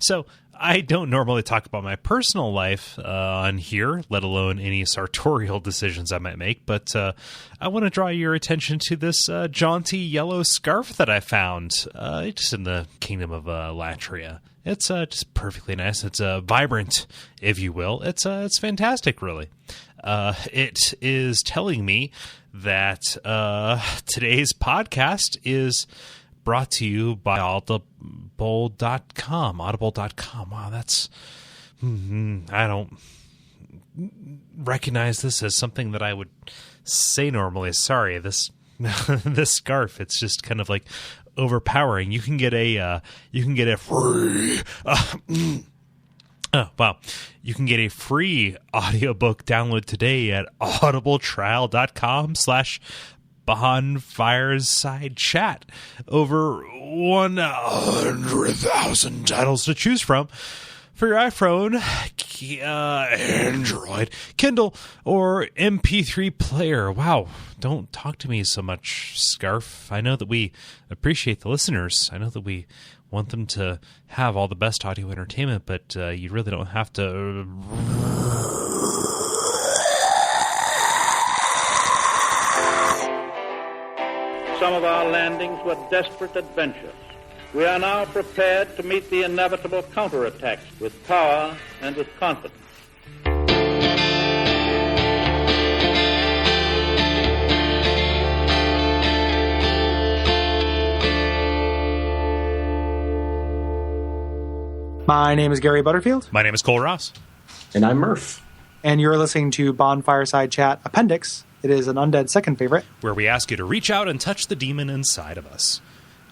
So I don't normally talk about my personal life on here, let alone any sartorial decisions I might make, but I want to draw your attention to this jaunty yellow scarf that I found just in the kingdom of Latria. It's just perfectly nice. It's vibrant, if you will. It's fantastic, really. It is telling me that today's podcast is brought to you by audible.com. Wow, that's... I don't recognize this as something that I would say normally. Sorry, this this scarf, it's just kind of like overpowering. You can get a free... Oh, wow. You can get a free audiobook download today at audibletrial.com/bonfireside chat. Over 100,000 titles to choose from for your iPhone, Android, Kindle, or MP3 player. Wow. Don't talk to me so much, Scarf. I know that we appreciate the listeners. I know that we want them to have all the best audio entertainment, but you really don't have to... Some of our landings were desperate adventures. We are now prepared to meet the inevitable counterattacks with power and with confidence. My name is Gary Butterfield. My name is Kole Ross. And I'm Murph. And you're listening to Bonfireside Chat Appendix. It is an undead second favorite, where we ask you to reach out and touch the demon inside of us.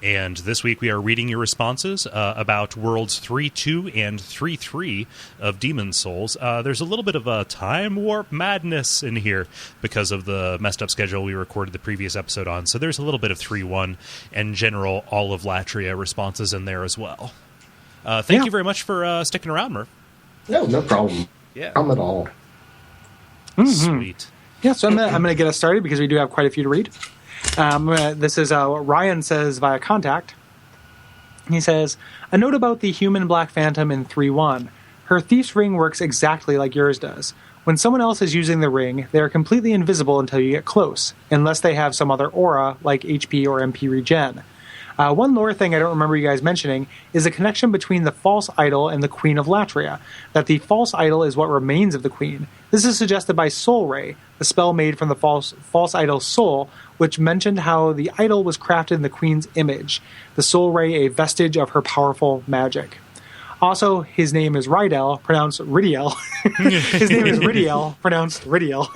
And this week we are reading your responses about Worlds 3.2 and 3.3 of Demon Souls. There's a little bit of a time warp madness in here because of the messed up schedule we recorded the previous episode on. So there's a little bit of 3.1 and general all of Latria responses in there as well. Thank you very much for sticking around, Murph. No problem. Yeah. Problem at all. Mm-hmm. Sweet. Yeah, so I'm gonna get us started because we do have quite a few to read. This is what Ryan says via contact. He says, a note about the human Black Phantom in 3.1. Her thief's ring works exactly like yours does. When someone else is using the ring, they are completely invisible until you get close, unless they have some other aura like HP or MP regen. One lore thing I don't remember you guys mentioning is the connection between the false idol and the Queen of Latria, that the false idol is what remains of the Queen. This is suggested by Soul Ray, the spell made from the false idol's soul, which mentioned how the idol was crafted in the Queen's image, the Soul Ray a vestige of her powerful magic. Also, his name is Rydell, pronounced Ridiel. His name is Ridiel, pronounced Ridiel,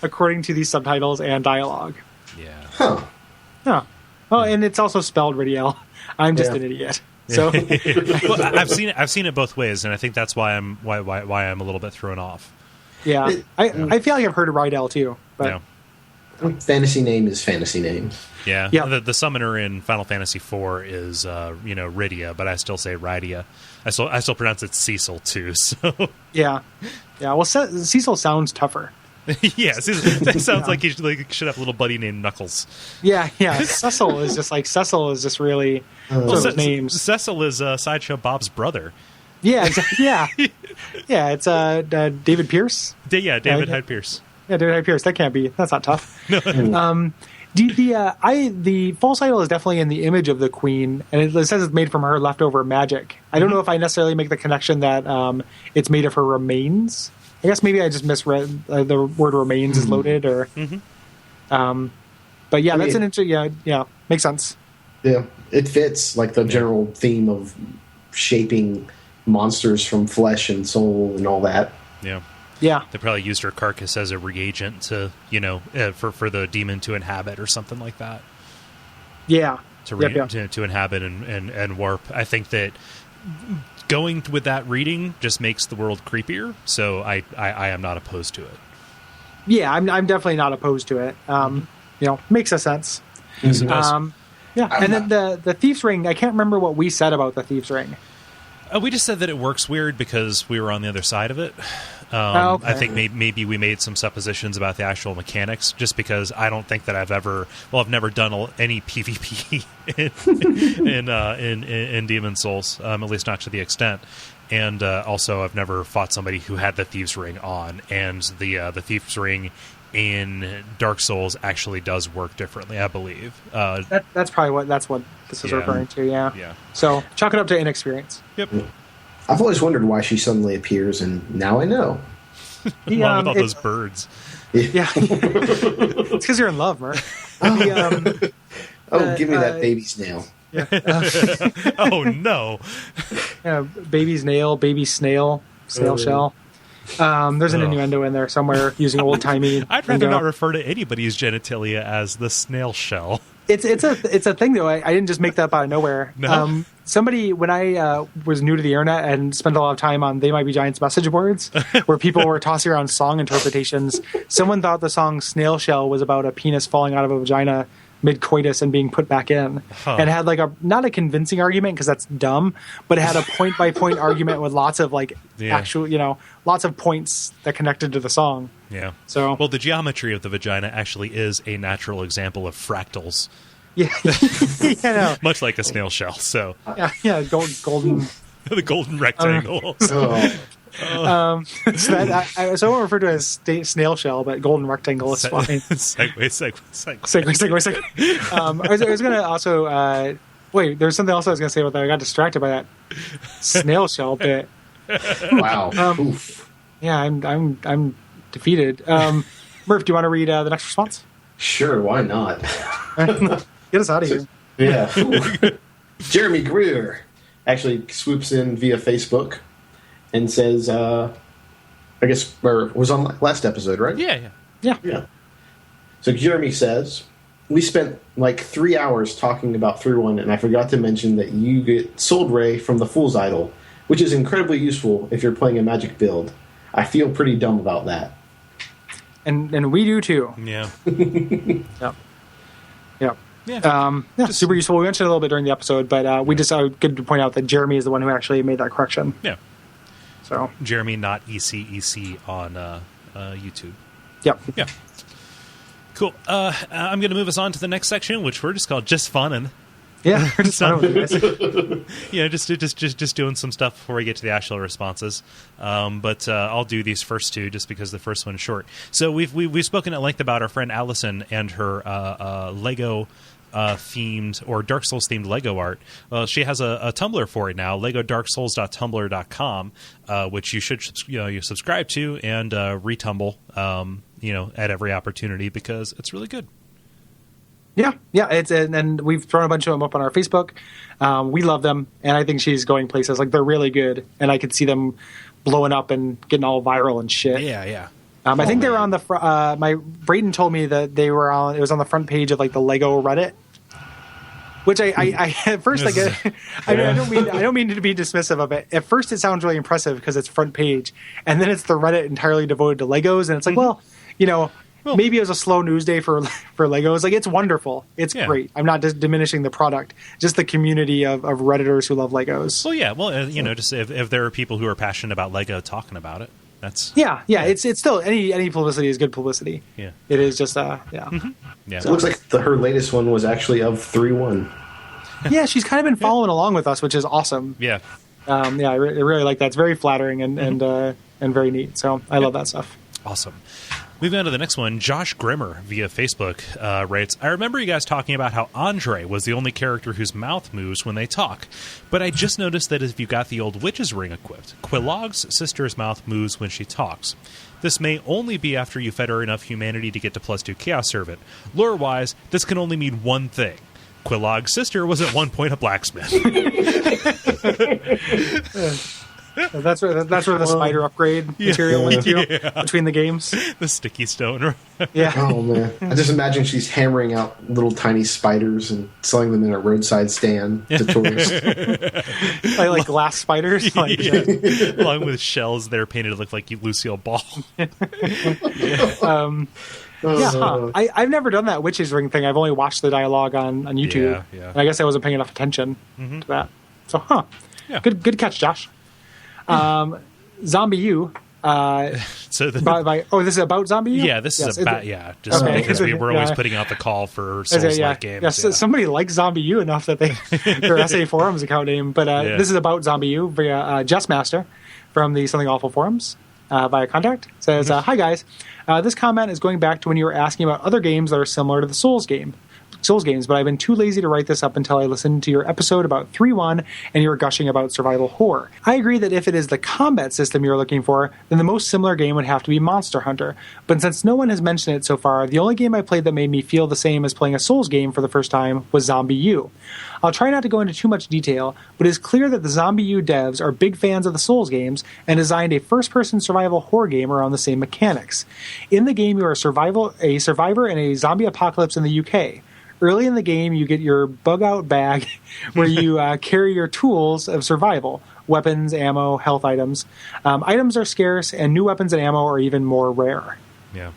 according to these subtitles and dialogue. Yeah. Huh. Yeah. Oh, and it's also spelled Ridiel. I'm just an idiot. So well, I've seen it both ways, and I think that's why I'm a little bit thrown off. Yeah, I feel like I've heard of Rydell too. But fantasy name is fantasy name. Yeah. The summoner in Final Fantasy IV is Rydia, but I still say Rydia. I still pronounce it Cecil too. So yeah. Well, Cecil sounds tougher. Yeah, it sounds like he should have a little buddy named Knuckles. Yeah. Cecil is just really names. Cecil is Sideshow Bob's brother. Yeah, exactly. Yeah. It's David Pierce. David Hyde Pierce. Yeah, David Hyde Pierce. That's not tough. No. The false idol is definitely in the image of the Queen, and it says it's made from her leftover magic. I don't know if I necessarily make the connection that it's made of her remains. I guess maybe I just misread the word remains is loaded, or. But yeah, that's an interesting. Yeah, makes sense. Yeah, it fits like the general theme of shaping monsters from flesh and soul and all that. Yeah. Yeah. They probably used her carcass as a reagent to, for the demon to inhabit or something like that. Yeah. To inhabit and warp. I think that going with that reading just makes the world creepier, so I am not opposed to it. Yeah, I'm definitely not opposed to it. Makes a sense. Yes, it does. And then the Thief's Ring, I can't remember what we said about the Thief's Ring. We just said that it works weird because we were on the other side of it. Okay. I think maybe we made some suppositions about the actual mechanics, just because I don't think that I've never done any PvP in Demon Souls, at least not to the extent. And also, I've never fought somebody who had the Thieves' Ring on, and the Thieves' Ring in Dark Souls actually does work differently, I believe. That's probably what this is referring to. Yeah. Yeah. So chalk it up to inexperience. Yep. I've always wondered why she suddenly appears, and now I know. Along with all those birds. Yeah. It's because you're in love, Murph. Give me that baby snail. Yeah. Oh no. Yeah, baby's nail, baby snail shell. There's an innuendo in there somewhere using old timey. I'd rather not refer to anybody's genitalia as the snail shell. It's a thing though. I didn't just make that up out of nowhere. No. Somebody, when I was new to the internet and spent a lot of time on They Might Be Giants message boards, where people were tossing around song interpretations, someone thought the song "Snail Shell" was about a penis falling out of a vagina mid-coitus and being put back in, and had like not a convincing argument because that's dumb, but it had a point-by-point argument with lots of actual, lots of points that connected to the song. Yeah. So the geometry of the vagina actually is a natural example of fractals. Yeah. No. Much like a snail shell. So yeah, golden. The golden rectangle. So I won't refer to it as snail shell, but golden rectangle is fine. Segue. I was going to also wait. There's something else I was going to say about that. I got distracted by that snail shell bit. Wow. Oof. Yeah, I'm defeated. Murph, do you want to read the next response? Sure, why not? Get us out of here. Yeah. Jeremy Greer actually swoops in via Facebook and says, was on last episode, right? Yeah. So Jeremy says, we spent like 3 hours talking about 3-1, and I forgot to mention that you get Soul Ray from the Fool's Idol, which is incredibly useful if you're playing a magic build. I feel pretty dumb about that. And we do too. Yeah. Yep. Yeah. Super useful. We mentioned it a little bit during the episode, but we just good to point out that Jeremy is the one who actually made that correction. Yeah. So Jeremy, not ECEC on YouTube. Yep. Yeah. Cool. I'm going to move us on to the next section, which we're just called Just Funnin'. Yeah, we're just just doing some stuff before we get to the actual responses. But I'll do these first two just because the first one's short. So we've spoken at length about our friend Allison and her Lego themed or Dark Souls themed Lego art. Well, she has a Tumblr for it now, legodarksouls.tumblr.com, which you should you subscribe to and retumble at every opportunity because it's really good. Yeah, it's and we've thrown a bunch of them up on our Facebook. We love them, and I think she's going places. Like, they're really good, and I could see them blowing up and getting all viral and shit. Yeah. I think they were on the Brayden told me that they were on. It was on the front page of like the Lego Reddit, which I at first I don't mean to be dismissive of it. At first, it sounds really impressive because it's front page, and then it's the Reddit entirely devoted to Legos, and it's like, well, maybe it was a slow news day for Legos. Like, it's wonderful. It's great. I'm not diminishing the product, just the community of Redditors who love Legos. Well, yeah. Well, just if there are people who are passionate about Lego talking about it, that's yeah. It's still any publicity is good publicity. Yeah, it is just yeah. So it looks like her latest one was actually of 3-1. Yeah, she's kind of been following along with us, which is awesome. Yeah. I really like that. It's very flattering and very neat. So I love that stuff. Awesome. Moving on to the next one, Josh Grimmer via Facebook writes, I remember you guys talking about how Andre was the only character whose mouth moves when they talk, but I just noticed that if you got the old witch's ring equipped, Quillog's sister's mouth moves when she talks. This may only be after you fed her enough humanity to get to +2 Chaos Servant. Lore-wise, this can only mean one thing. Quillog's sister was at one point a blacksmith. That's where the spider upgrade material went to between the games. The sticky stone. Yeah. Oh, man. I just imagine she's hammering out little tiny spiders and selling them in a roadside stand to tourists. like glass spiders? Along with shells that are painted to look like Lucille Ball. I've never done that witch's ring thing. I've only watched the dialogue on YouTube. Yeah. And I guess I wasn't paying enough attention to that. So, Yeah. Good catch, Josh. Zombie U. So this is about Zombie U? Yeah, this is about just because we're always putting out the call for Souls-like games. Yeah, somebody likes Zombie U enough that their SA Forums account name. But this is about Zombie U via Jessmaster from the Something Awful forums via contact. Says, hi guys, this comment is going back to when you were asking about other games that are similar to the Souls games, but I've been too lazy to write this up until I listened to your episode about 3-1 and you were gushing about survival horror. I agree that if it is the combat system you're looking for, then the most similar game would have to be Monster Hunter. But since no one has mentioned it so far, the only game I played that made me feel the same as playing a Souls game for the first time was Zombie U. I'll try not to go into too much detail, but it is clear that the Zombie U devs are big fans of the Souls games and designed a first-person survival horror game around the same mechanics. In the game, you are a survivor in a zombie apocalypse in the UK. Early in the game, you get your bug-out bag where you carry your tools of survival, weapons, ammo, health items. Items are scarce, and new weapons and ammo are even more rare. Yeah.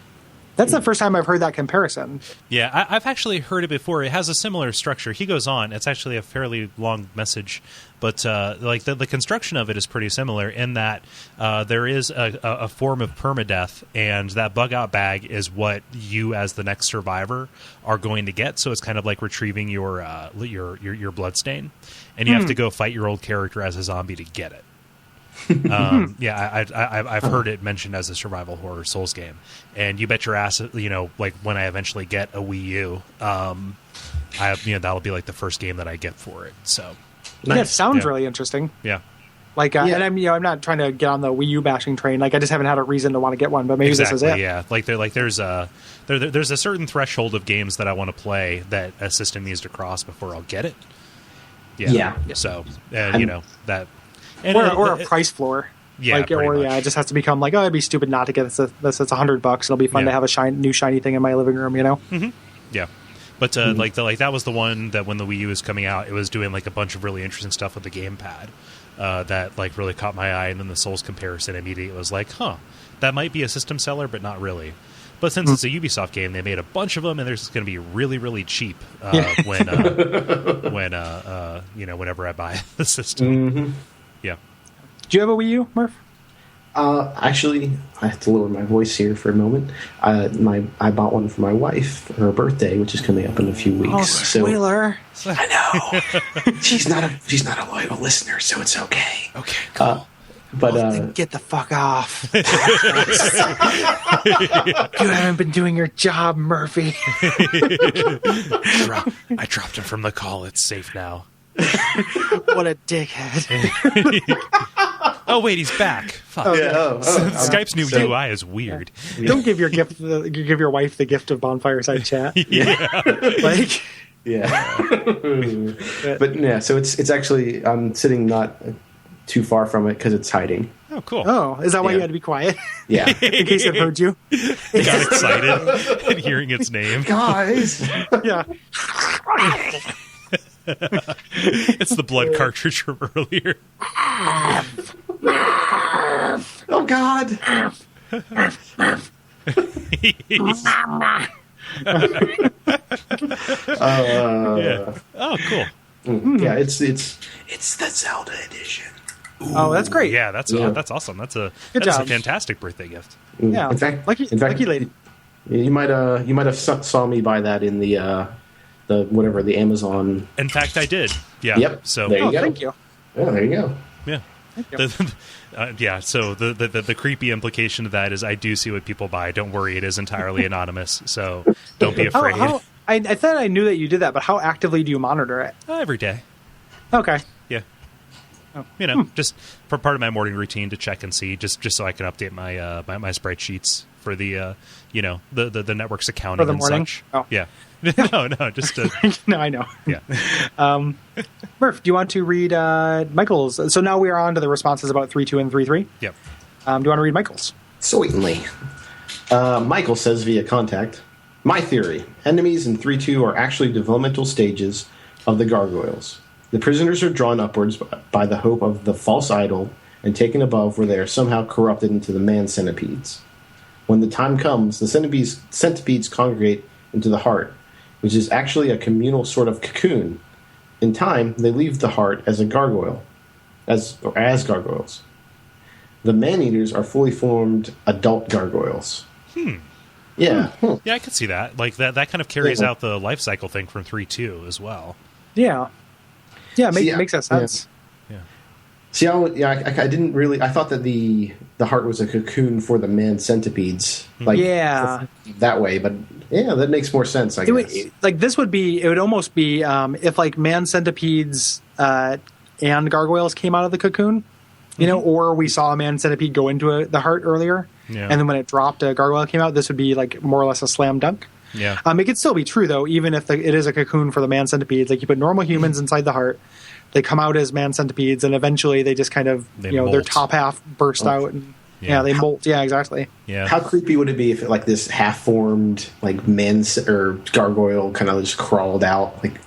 That's the first time I've heard that comparison. Yeah, I've actually heard it before. It has a similar structure. He goes on. It's actually a fairly long message, but the construction of it is pretty similar in that there is a form of permadeath, and that bug-out bag is what you, as the next survivor, are going to get. So it's kind of like retrieving your bloodstain, and you have to go fight your old character as a zombie to get it. I've heard it mentioned as a survival horror Souls game, and you bet your ass, like when I eventually get a Wii U, that'll be like the first game that I get for it. So, nice. It sounds really interesting. Yeah, and I'm not trying to get on the Wii U bashing train. Like I just haven't had a reason to want to get one, but maybe this is it. Yeah, there's a certain threshold of games that I want to play that a system needs to cross before I'll get it. Yeah. So that. Or a price floor. Yeah, it just has to become like, it'd be stupid not to get this. It's $100. It'll be fun to have a new shiny thing in my living room, Mm-hmm. Yeah. But that was the one that when the Wii U was coming out, it was doing like a bunch of really interesting stuff with the gamepad that like really caught my eye. And then the Souls comparison immediately was like, that might be a system seller, but not really. But since it's a Ubisoft game, they made a bunch of them, and they're just going to be really, really cheap whenever I buy the system. Mm-hmm. Yeah. Do you have a Wii U, Murph? Actually, I have to lower my voice here for a moment. I bought one for my wife for her birthday, which is coming up in a few weeks. Oh, spoiler! I know. she's not a loyal listener, so it's okay. Okay, cool. Then get the fuck off. You haven't been doing your job, Murphy. I dropped him from the call. It's safe now. What a dickhead. Oh wait, he's back. Fuck. Skype's new UI is weird. Don't give your wife the gift of bonfireside chat. But yeah, so it's actually, I'm sitting not too far from it because it's hiding. Oh, cool. Oh, is that why you had to be quiet? Yeah. In case it heard you. He got excited at hearing its name. Guys. Yeah. It's the blood cartridge from earlier. Oh, God. Oh, cool. Yeah, it's the Zelda edition. Ooh. Oh, that's great. Yeah, that's awesome. That's a fantastic birthday gift. Yeah, in fact, lucky lady. You might have saw me buy that in the Amazon. In fact, I did. Yeah. Yep. So there you go. Thank you. Oh, there you go. Yeah. So the creepy implication of that is I do see what people buy. Don't worry, it is entirely anonymous. So don't be afraid. I thought I knew that you did that, but how actively do you monitor it? Every day. Okay. Yeah. Oh. Just for part of my morning routine to check and see, just so I can update my my spreadsheets for the the network's accounting for the and morning? such. Oh. Yeah. No, just to... No, I know. Yeah. Murph, do you want to read Michael's? So now we are on to the responses about 3.2 and 3.3. Yep. Do you want to read Michael's? Certainly. Michael says via contact, my theory, enemies in 3.2 are actually developmental stages of the gargoyles. The prisoners are drawn upwards by the hope of the false idol and taken above where they are somehow corrupted into the man centipedes. When the time comes, the centipedes congregate into the heart, which is actually a communal sort of cocoon. In time, they leave the heart as a gargoyle. as gargoyles. The man-eaters are fully formed adult gargoyles. Yeah. Yeah, I could see that. Like that kind of carries out the life cycle thing from 3.2 as well. Yeah. Yeah, makes that sense. Yeah. See, I didn't really. I thought that the heart was a cocoon for the man centipedes. Like, that way, but yeah, that makes more sense. I guess. It would almost be if like man centipedes and gargoyles came out of the cocoon, you know, or we saw a man centipede go into the heart earlier, and then when it dropped, a gargoyle came out. This would be like more or less a slam dunk. Yeah. It could still be true though, even if it is a cocoon for the man centipedes. Like you put normal humans inside the heart. They come out as man centipedes, and eventually they just kind of, their top half burst out, and they molt. Yeah, exactly. Yeah. How creepy would it be if like this half-formed like man or gargoyle kind of just crawled out like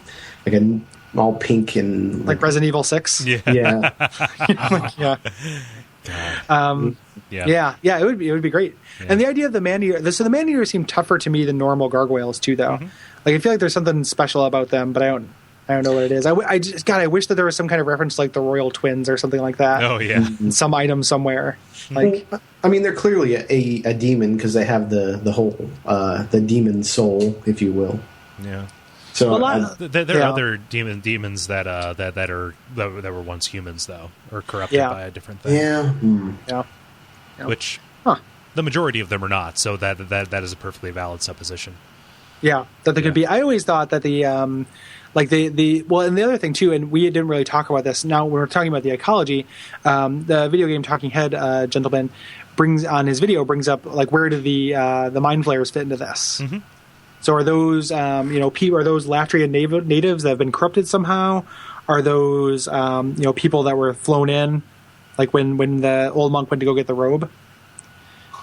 a all pink and like Resident Evil 6? Yeah. Yeah. It would be great. Yeah. And the idea of the man-eater, so the man-eaters seem tougher to me than normal gargoyles too, though. Like I feel like there's something special about them, but I don't know what it is. I wish that there was some kind of reference to like the Royal Twins or something like that. Oh yeah, some item somewhere. Like, I mean, they're clearly a demon because they have the whole the demon soul, if you will. Yeah. So there are other demons that were once humans though, or corrupted by a different thing. Yeah. Which the majority of them are not. So that is a perfectly valid supposition. Yeah, that they could be. I always thought that and the other thing too, and we didn't really talk about this. Now when we're talking about the ecology, the video game Talking Head gentleman brings up like where do the mind flayers fit into this? So are those are those Latvian natives that have been corrupted somehow? Are those people that were flown in, like when the old monk went to go get the robe?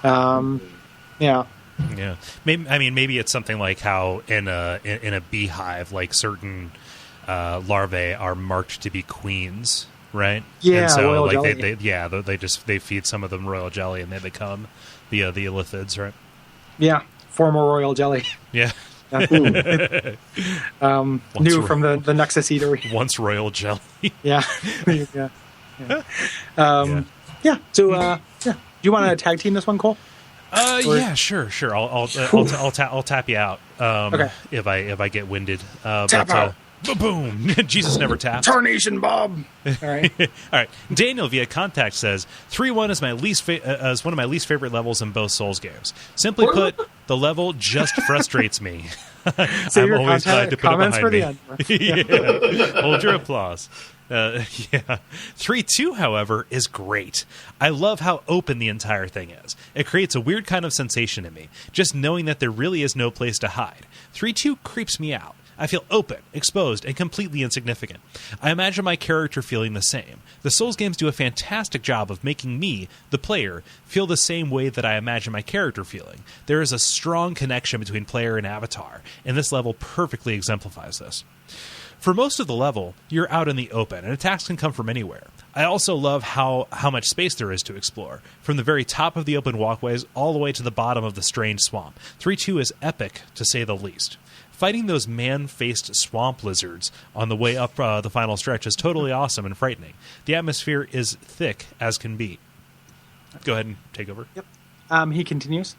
Yeah. Yeah, maybe it's something like how in a beehive, like certain larvae are marked to be queens, right? Yeah, and so royal like jelly. they feed some of them royal jelly, and they become the illithids, right? Yeah, former royal jelly. Yeah. New from the Nexus Eatery. Once royal jelly. Yeah. Yeah. So do you want to tag team this one, Cole? Yeah, sure. I'll tap you out. Okay. If I get winded. Tap out. Boom! Jesus never taps. Tarnation Bob. All right. All right. Daniel via contact says 3-1 is is one of my least favorite levels in both Souls games. Simply put, the level just frustrates me. I'm always glad to put it behind me. Yeah. Hold your applause. 3.2, however, is great. I love how open the entire thing is. It creates a weird kind of sensation in me, just knowing that there really is no place to hide. 3.2 creeps me out. I feel open, exposed, and completely insignificant. I imagine my character feeling the same. The Souls games do a fantastic job of making me, the player, feel the same way that I imagine my character feeling. There is a strong connection between player and avatar, and this level perfectly exemplifies this. For most of the level, you're out in the open, and attacks can come from anywhere. I also love how much space there is to explore, from the very top of the open walkways all the way to the bottom of the strange swamp. 3.2 is epic, to say the least. Fighting those man-faced swamp lizards on the way up the final stretch is totally awesome and frightening. The atmosphere is thick as can be. Go ahead and take over. Yep. He continues.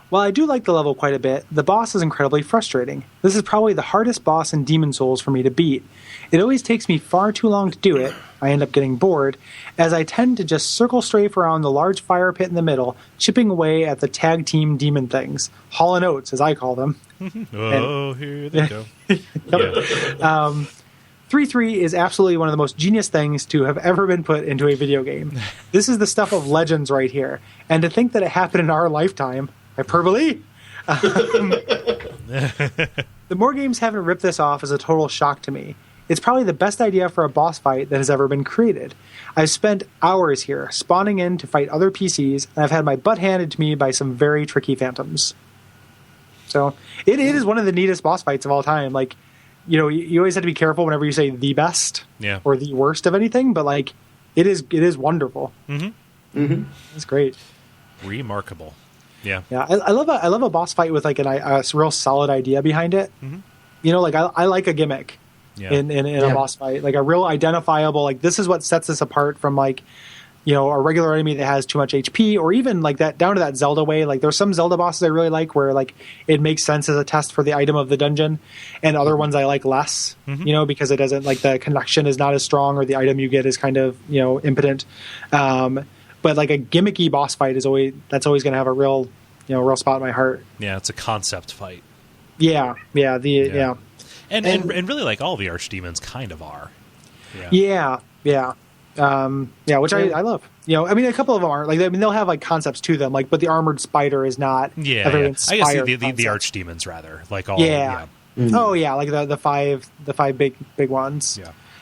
While I do like the level quite a bit, the boss is incredibly frustrating. This is probably the hardest boss in Demon Souls for me to beat. It always takes me far too long to do it. I end up getting bored, as I tend to just circle strafe around the large fire pit in the middle, chipping away at the tag team demon things. Hall and Oates, as I call them. Here they go. 3.3 is absolutely one of the most genius things to have ever been put into a video game. This is the stuff of legends right here. And to think that it happened in our lifetime... Hyperbole? The more games haven't ripped this off is a total shock to me. It's probably the best idea for a boss fight that has ever been created. I've spent hours here, spawning in to fight other PCs, and I've had my butt handed to me by some very tricky phantoms. So, it is one of the neatest boss fights of all time. Like, you always have to be careful whenever you say the best or the worst of anything, but, like, it is wonderful. It's great. Remarkable. Yeah. I love a boss fight with like a real solid idea behind it. Like I like a gimmick. in a boss fight, like a real identifiable, like this is what sets us apart from like, a regular enemy that has too much HP, or even like that down to that Zelda way. Like there's some Zelda bosses I really like where like it makes sense as a test for the item of the dungeon, and other ones I like less, because it doesn't, like the connection is not as strong, or the item you get is kind of, impotent. But like a gimmicky boss fight is always going to have a real, real spot in my heart. Yeah, it's a concept fight. Yeah. And really, like all the archdemons kind of are. Yeah. Which I love. A couple of them are like, they'll have like concepts to them, like, but the armored spider is not. I guess the archdemons rather, like all. Yeah. Mm-hmm. Oh yeah, like the five big ones.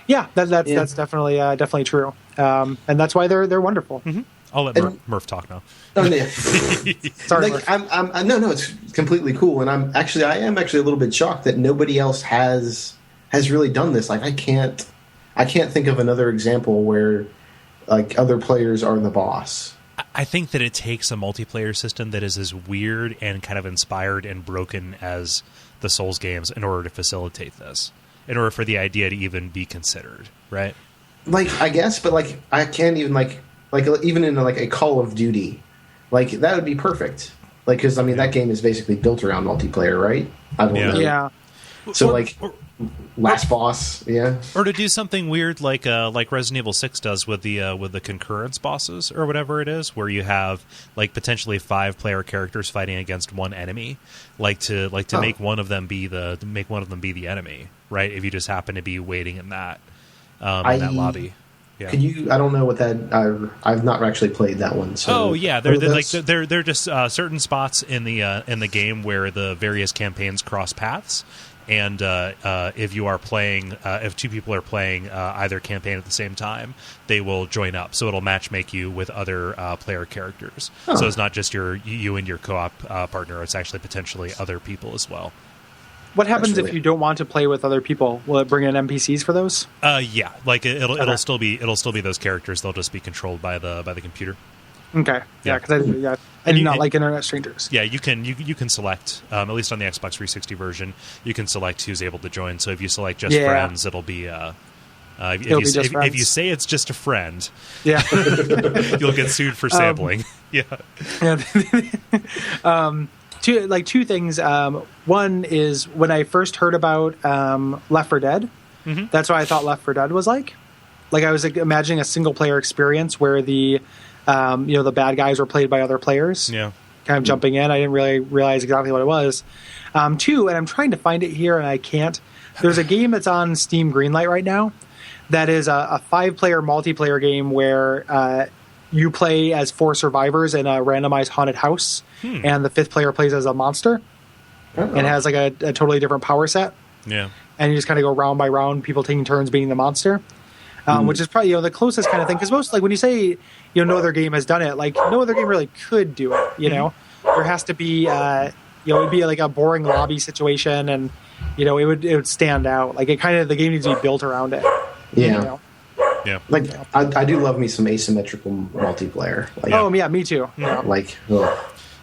Yeah. That's definitely true. And that's why they're wonderful. Mm-hmm. I'll let Murph talk now. Oh, yeah. Sorry, like, no, it's completely cool, and I am actually a little bit shocked that nobody else has really done this. Like, I can't think of another example where like other players are the boss. I think that it takes a multiplayer system that is as weird and kind of inspired and broken as the Souls games in order to facilitate this, in order for the idea to even be considered, right? Like, I guess, but like I can't even like even in like a Call of Duty, like that would be perfect. Like, because that game is basically built around multiplayer, right? I don't know. Yeah. So last boss, or to do something weird like Resident Evil 6 does with the concurrence bosses or whatever it is, where you have like potentially 5 player characters fighting against one enemy, to make one of them be the enemy, right? If you just happen to be waiting in that lobby. Yeah. Could you? I don't know what that. I've not actually played that one. So they're just certain spots in the game where the various campaigns cross paths, and if you are playing, if 2 people are playing either campaign at the same time, they will join up. So it'll matchmake you with other player characters. Huh. So it's not just you and your co-op partner. It's actually potentially other people as well. What happens if you don't want to play with other people? Will it bring in NPCs for those? Yeah, like it'll still be those characters. They'll just be controlled by the computer. Okay, yeah, because I do not like internet strangers. Yeah, you can select, at least on the Xbox 360 version, you can select who's able to join. So if you select just friends, it'll be. If you say it's just a friend, you'll get sued for sampling. Two things. One is when I first heard about Left 4 Dead, that's what I thought Left 4 Dead was like. Like I was imagining a single player experience where the bad guys were played by other players. Yeah, kind of jumping in. I didn't really realize exactly what it was. Two, and I'm trying to find it here and I can't. There's a game that's on Steam Greenlight right now that is a 5-player multiplayer game where you play as 4 survivors in a randomized haunted house, and the 5th player plays as a monster, and has like a totally different power set. Yeah, and you just kind of go round by round, people taking turns being the monster, which is probably the closest kind of thing. Because most, like when you say no other game has done it, like no other game really could do it. There has to be it would be like a boring lobby situation, and it would stand out. Like the game needs to be built around it. Yeah. Yeah, like I do love me some asymmetrical multiplayer. Like, me too.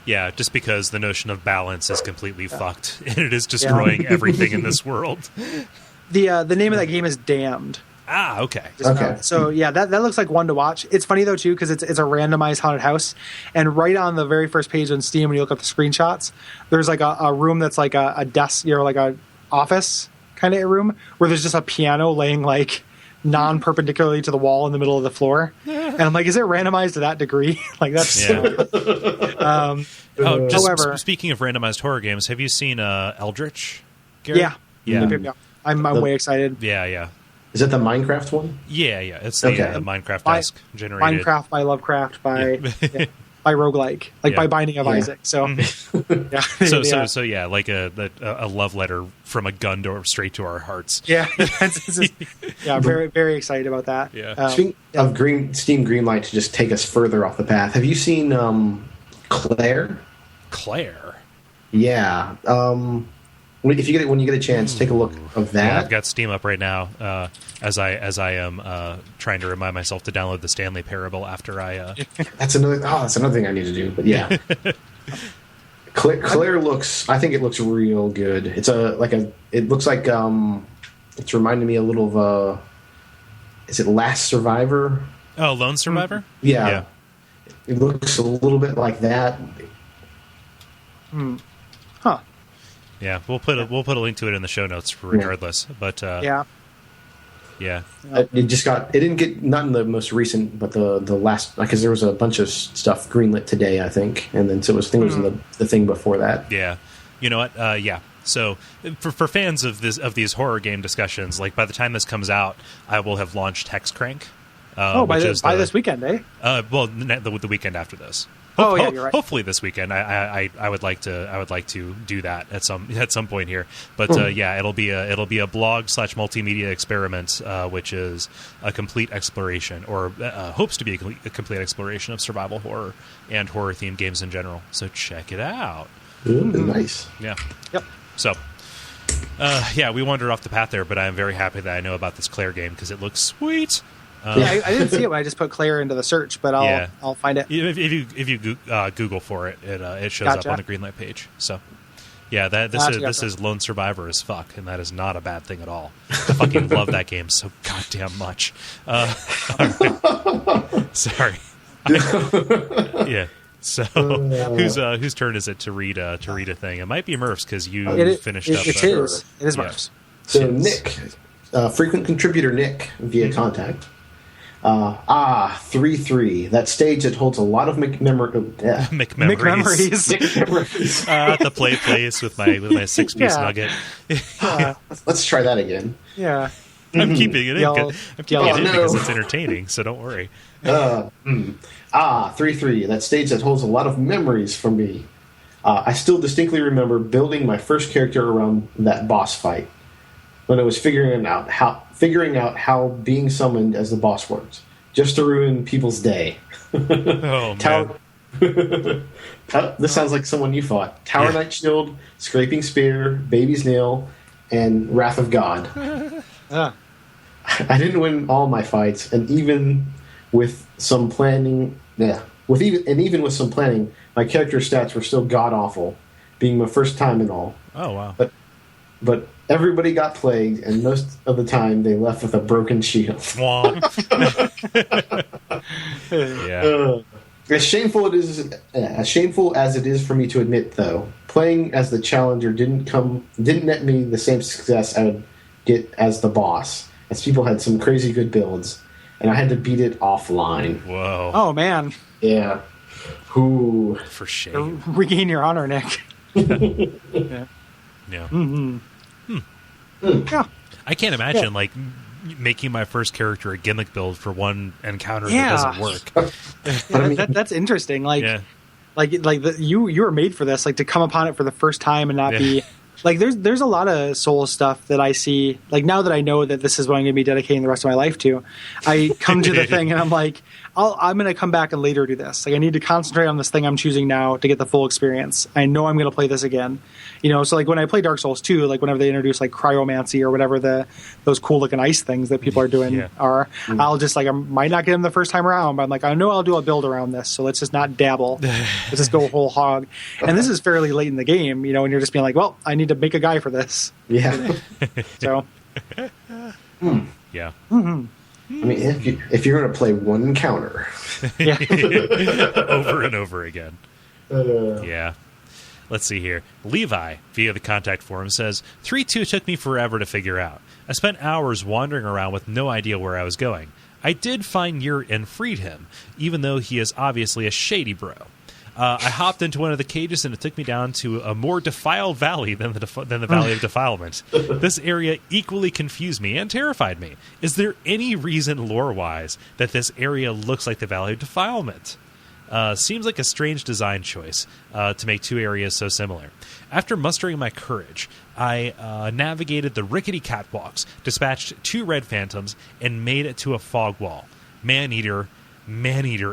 Yeah, just because the notion of balance is completely fucked, and it is destroying everything in this world. The name of that game is Damned. Ah, okay. So that looks like one to watch. It's funny though too because it's a randomized haunted house, and right on the very first page on Steam when you look up the screenshots, there's like a room that's like a desk, like a office kind of room where there's just a piano laying like non-perpendicularly to the wall in the middle of the floor, and I'm like, is it randomized to that degree? Like that's however, speaking of randomized horror games, have you seen Eldritch, Gary? Yeah. I'm way excited. Yeah. Is that the Minecraft one? Yeah. It's the Minecraft desk generated. Minecraft by Lovecraft by roguelike, by Binding of Isaac. So, like a love letter from a gun straight to our hearts. Yeah, very very excited about that. Yeah. Speaking of Steam Greenlight, to just take us further off the path, have you seen Claire? Claire. Yeah. When you get a chance, take a look of that. Yeah, I've got Steam up right now as I am trying to remind myself to download the Stanley Parable after I. That's another thing I need to do. But yeah, Claire looks. I think it looks real good. It looks like It's reminding me a little of is it Last Survivor? Oh, Lone Survivor? Yeah. It looks a little bit like that. Huh. Yeah, we'll put a link to it in the show notes regardless. But Yeah. It didn't get, not in the most recent, but the last, because there was a bunch of stuff greenlit today, I think, and then so I think it was in the thing before that. Yeah, you know what? Yeah. So for fans of these horror game discussions, like by the time this comes out, I will have launched Hexcrank. By this weekend, eh? Well, the weekend after this. You're right. Hopefully this weekend. I would like to do that at some point here. But yeah, it'll be a blog / multimedia experiment, which is a complete exploration, or hopes to be a complete exploration of survival horror and horror themed games in general. So check it out. Ooh, nice. Yeah. Yep. So. Yeah, we wandered off the path there, but I am very happy that I know about this Claire game because it looks sweet. I didn't see it when I just put Claire into the search, but I'll find it. If you Google for it, it shows up on the Greenlight page. So, yeah, this is Lone Survivor as fuck, and that is not a bad thing at all. I fucking love that game so goddamn much. Sorry. Yeah. So, whose turn is it to read a thing? It might be Murph's because you finished up. It is Murph's. So Nick, frequent contributor Nick via contact. 3-3. That stage that holds a lot of McMemories. At the play place with my 6-piece nugget. Let's try that again. Yeah. I'm keeping it in. I'm keeping it in because it's entertaining, so don't worry. 3-3. That stage that holds a lot of memories for me. I still distinctly remember building my first character around that boss fight when I was figuring out how being summoned as the boss works, just to ruin people's day. Oh, man. This sounds like someone you fought. Tower Knight Shield, Scraping Spear, Baby's Nail, and Wrath of God. I didn't win all my fights, and even with some planning, even with some planning, my character stats were still god awful, being my first time and all. Oh wow! But everybody got plagued, and most of the time they left with a broken shield. As shameful as it is for me to admit, though, playing as the challenger didn't net me the same success I would get as the boss, as people had some crazy good builds, and I had to beat it offline. Whoa! Oh man! Yeah. Who? For shame. Regain your honor, Nick. Yeah. Mm-hmm. Yeah. I can't imagine making my first character a gimmick build for one encounter that doesn't work. That's interesting. You were made for this, to come upon it for the first time and not be there's a lot of Souls stuff that I see, now that I know that this is what I'm going to be dedicating the rest of my life to. I come to the thing and I'm like, I'm going to come back and later do this. I need to concentrate on this thing I'm choosing now to get the full experience. I know I'm going to play this again. So when I play Dark Souls 2, whenever they introduce cryomancy or whatever those cool looking ice things that people are doing I'll just I might not get them the first time around, but I'm I know I'll do a build around this, so let's just not dabble. Let's just go whole hog. And this is fairly late in the game, and you're just being well, I need to make a guy for this. Yeah. So. Yeah. Mm-hmm. I mean, if you're going to play one encounter, over and over again. Yeah. Let's see here. Levi, via the contact forum, says, 3-2 took me forever to figure out. I spent hours wandering around with no idea where I was going. I did find Yurt and freed him, even though he is obviously a shady bro. I hopped into one of the cages and it took me down to a more defiled valley than the Valley of Defilement. This area equally confused me and terrified me. Is there any reason lore-wise that this area looks like the Valley of Defilement? Seems like a strange design choice to make two areas so similar. After mustering my courage, I navigated the rickety catwalks, dispatched 2 red phantoms, and made it to a fog wall. Maneater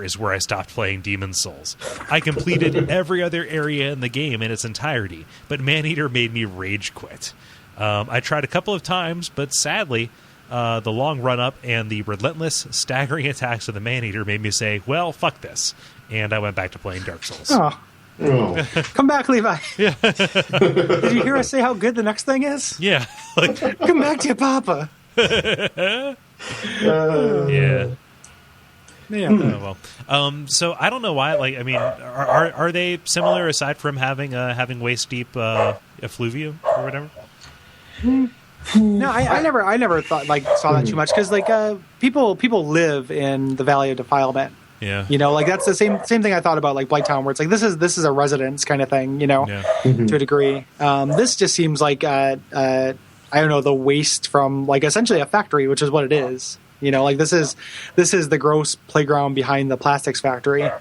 is where I stopped playing Demon's Souls. I completed every other area in the game in its entirety, but Maneater made me rage quit. I tried a couple of times, but sadly, the long run-up and the relentless, staggering attacks of the Maneater made me say, well, fuck this. And I went back to playing Dark Souls. Oh, Oh. Come back, Levi. Yeah. Did you hear us say how good the next thing is? Yeah. Come back to your papa. Yeah. Yeah. Oh, well. So I don't know why. Like, I mean, are they similar aside from having waist deep effluvium or whatever? No, I never thought saw that too much because people live in the Valley of Defilement. Yeah. That's the same thing I thought about Blighttown, where it's like this is a residence kind of thing, to a degree. This just seems like I don't know, the waste from essentially a factory, which is what it is. This is the gross playground behind the plastics factory. It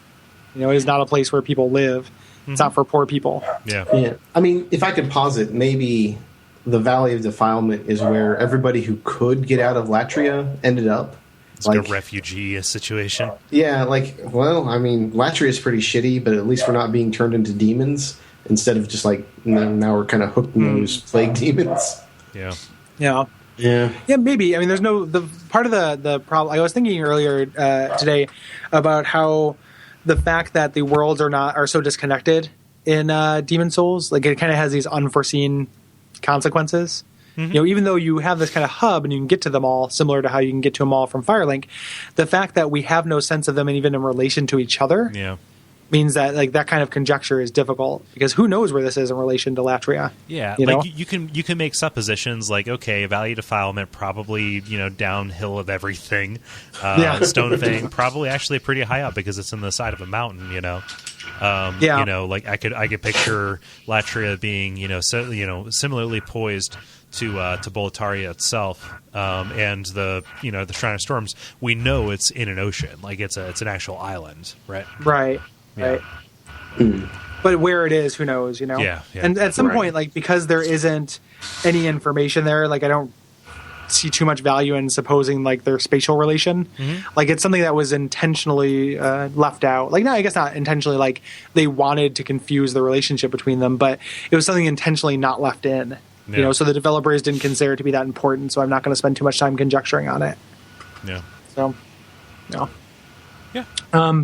is not a place where people live. It's not for poor people. Yeah. I mean, if I could posit, maybe the Valley of Defilement is where everybody who could get out of Latria ended up. It's like a refugee situation. Yeah, Latria is pretty shitty, but at least we're not being turned into demons instead of just now we're kind of hook-nosed plague demons. Yeah. Yeah. Yeah. Yeah, maybe. I mean, there's the part of the problem. I was thinking earlier today about how the fact that the worlds are so disconnected in Demon Souls, it kind of has these unforeseen consequences. Mm-hmm. Even though you have this kind of hub and you can get to them all, similar to how you can get to them all from Firelink, the fact that we have no sense of them and even in relation to each other means that that kind of conjecture is difficult, because who knows where this is in relation to Latria. Yeah, you can make suppositions okay, Valley Defilement probably downhill of everything. Stone Fang probably actually pretty high up because it's in the side of a mountain. I could picture Latria being similarly poised to Boletaria itself, and the Shrine of Storms. We know it's in an ocean, it's an actual island, right? Right. Yeah. Right. But where it is, who knows, Yeah. And at some point, because there isn't any information there, I don't see too much value in supposing their spatial relation. Mm-hmm. It's something that was intentionally left out. No, I guess not intentionally, they wanted to confuse the relationship between them, but it was something intentionally not left in. Yeah. So the developers didn't consider it to be that important, so I'm not going to spend too much time conjecturing on it. Yeah. So, no. Yeah.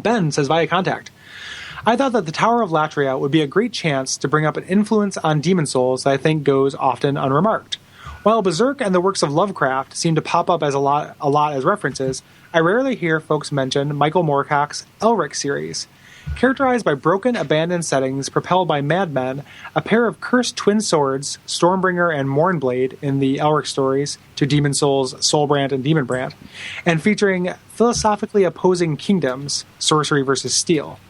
Ben says, via contact, I thought that the Tower of Latria would be a great chance to bring up an influence on Demon Souls that I think goes often unremarked. While Berserk and the works of Lovecraft seem to pop up as a lot as references, I rarely hear folks mention Michael Moorcock's Elric series. Characterized by broken, abandoned settings propelled by madmen, a pair of cursed twin swords, Stormbringer and Mournblade in the Elric stories to Demon Souls, Soulbrand, and Demonbrand, and featuring philosophically opposing kingdoms, sorcery versus steel.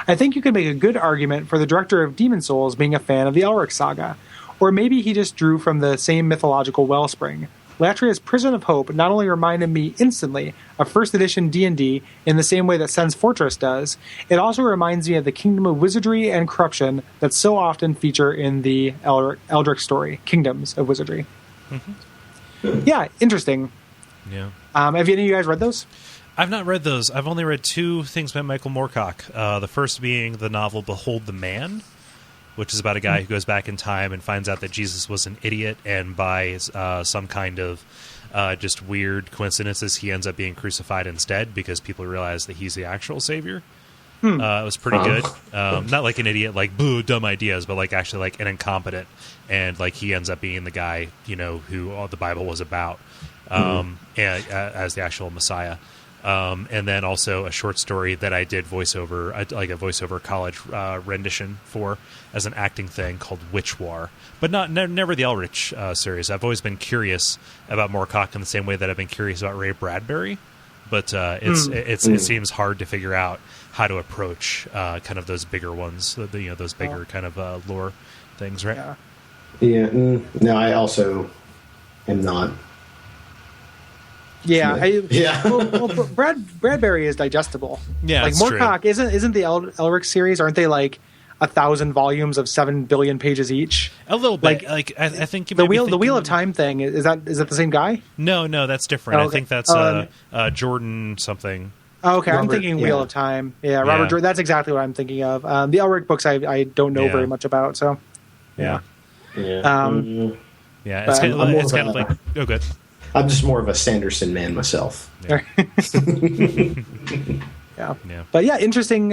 I think you could make a good argument for the director of Demon Souls being a fan of the Elric saga, or maybe he just drew from the same mythological wellspring. Latria's Prison of Hope not only reminded me instantly of first edition D&D in the same way that Sen's Fortress does, it also reminds me of the kingdom of wizardry and corruption that so often feature in the Eldritch story, Kingdoms of Wizardry. Mm-hmm. Yeah, interesting. Yeah. Have any of you guys read those? I've not read those. I've only read two things by Michael Moorcock. The first being the novel Behold the Man, which is about a guy who goes back in time and finds out that Jesus was an idiot, and by some kind of just weird coincidences, he ends up being crucified instead because people realize that he's the actual savior. It was pretty good. Not like an idiot, boo, dumb ideas, but actually an incompetent, and he ends up being the guy, who all the Bible was about, and, as the actual Messiah. And then also a short story that I did voiceover, a voiceover college rendition for as an acting thing called Witch War, but never the Elrich series. I've always been curious about Moorcock in the same way that I've been curious about Ray Bradbury, but it seems hard to figure out how to approach kind of those bigger ones, those bigger kind of lore things, right? Yeah. No, I also am not. Yeah, well, Bradbury is digestible. Yeah, Moorcock isn't the Elric series? Aren't they 1,000 volumes of 7 billion pages each? A little bit. I think the Wheel of Time thing is that the same guy? No, that's different. Okay. I think that's Jordan something. Oh, okay, I'm thinking Wheel of Time. Yeah, Robert Jordan. That's exactly what I'm thinking of. The Elric books I don't know very much about. So yeah. It's kind of like oh, good. I'm just more of a Sanderson man myself. Yeah. Yeah. Yeah. But yeah, interesting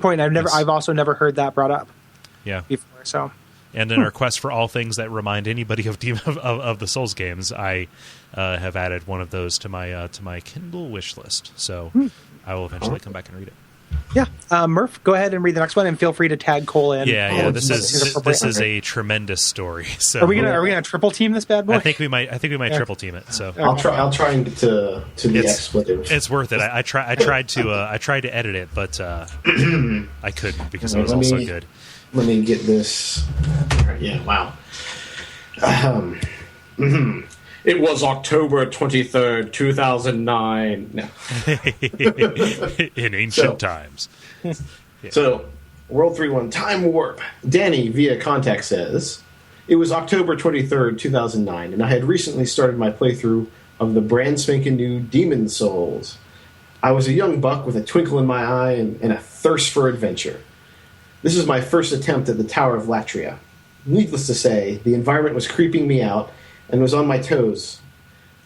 point. I've also never heard that brought up. Yeah. Before. So. And in our quest for all things that remind anybody of the Souls games, I have added one of those to my Kindle wish list. So I will eventually come back and read it. Yeah, Murph, go ahead and read the next one, and feel free to tag Kole in. Yeah. This is a tremendous story. So are we gonna triple team this bad boy? I think we might triple team it. So I'll try and get to the expletives. It's worth it. I tried to edit it, but I couldn't because it was also good. Let me get this. Yeah, wow. It was October 23rd, 2009. No. In ancient times. Yeah. So, World 3-1 Time Warp. Danny, via contact, says, it was October 23rd, 2009, and I had recently started my playthrough of the brand spanking new Demon Souls. I was a young buck with a twinkle in my eye and a thirst for adventure. This is my first attempt at the Tower of Latria. Needless to say, the environment was creeping me out and was on my toes.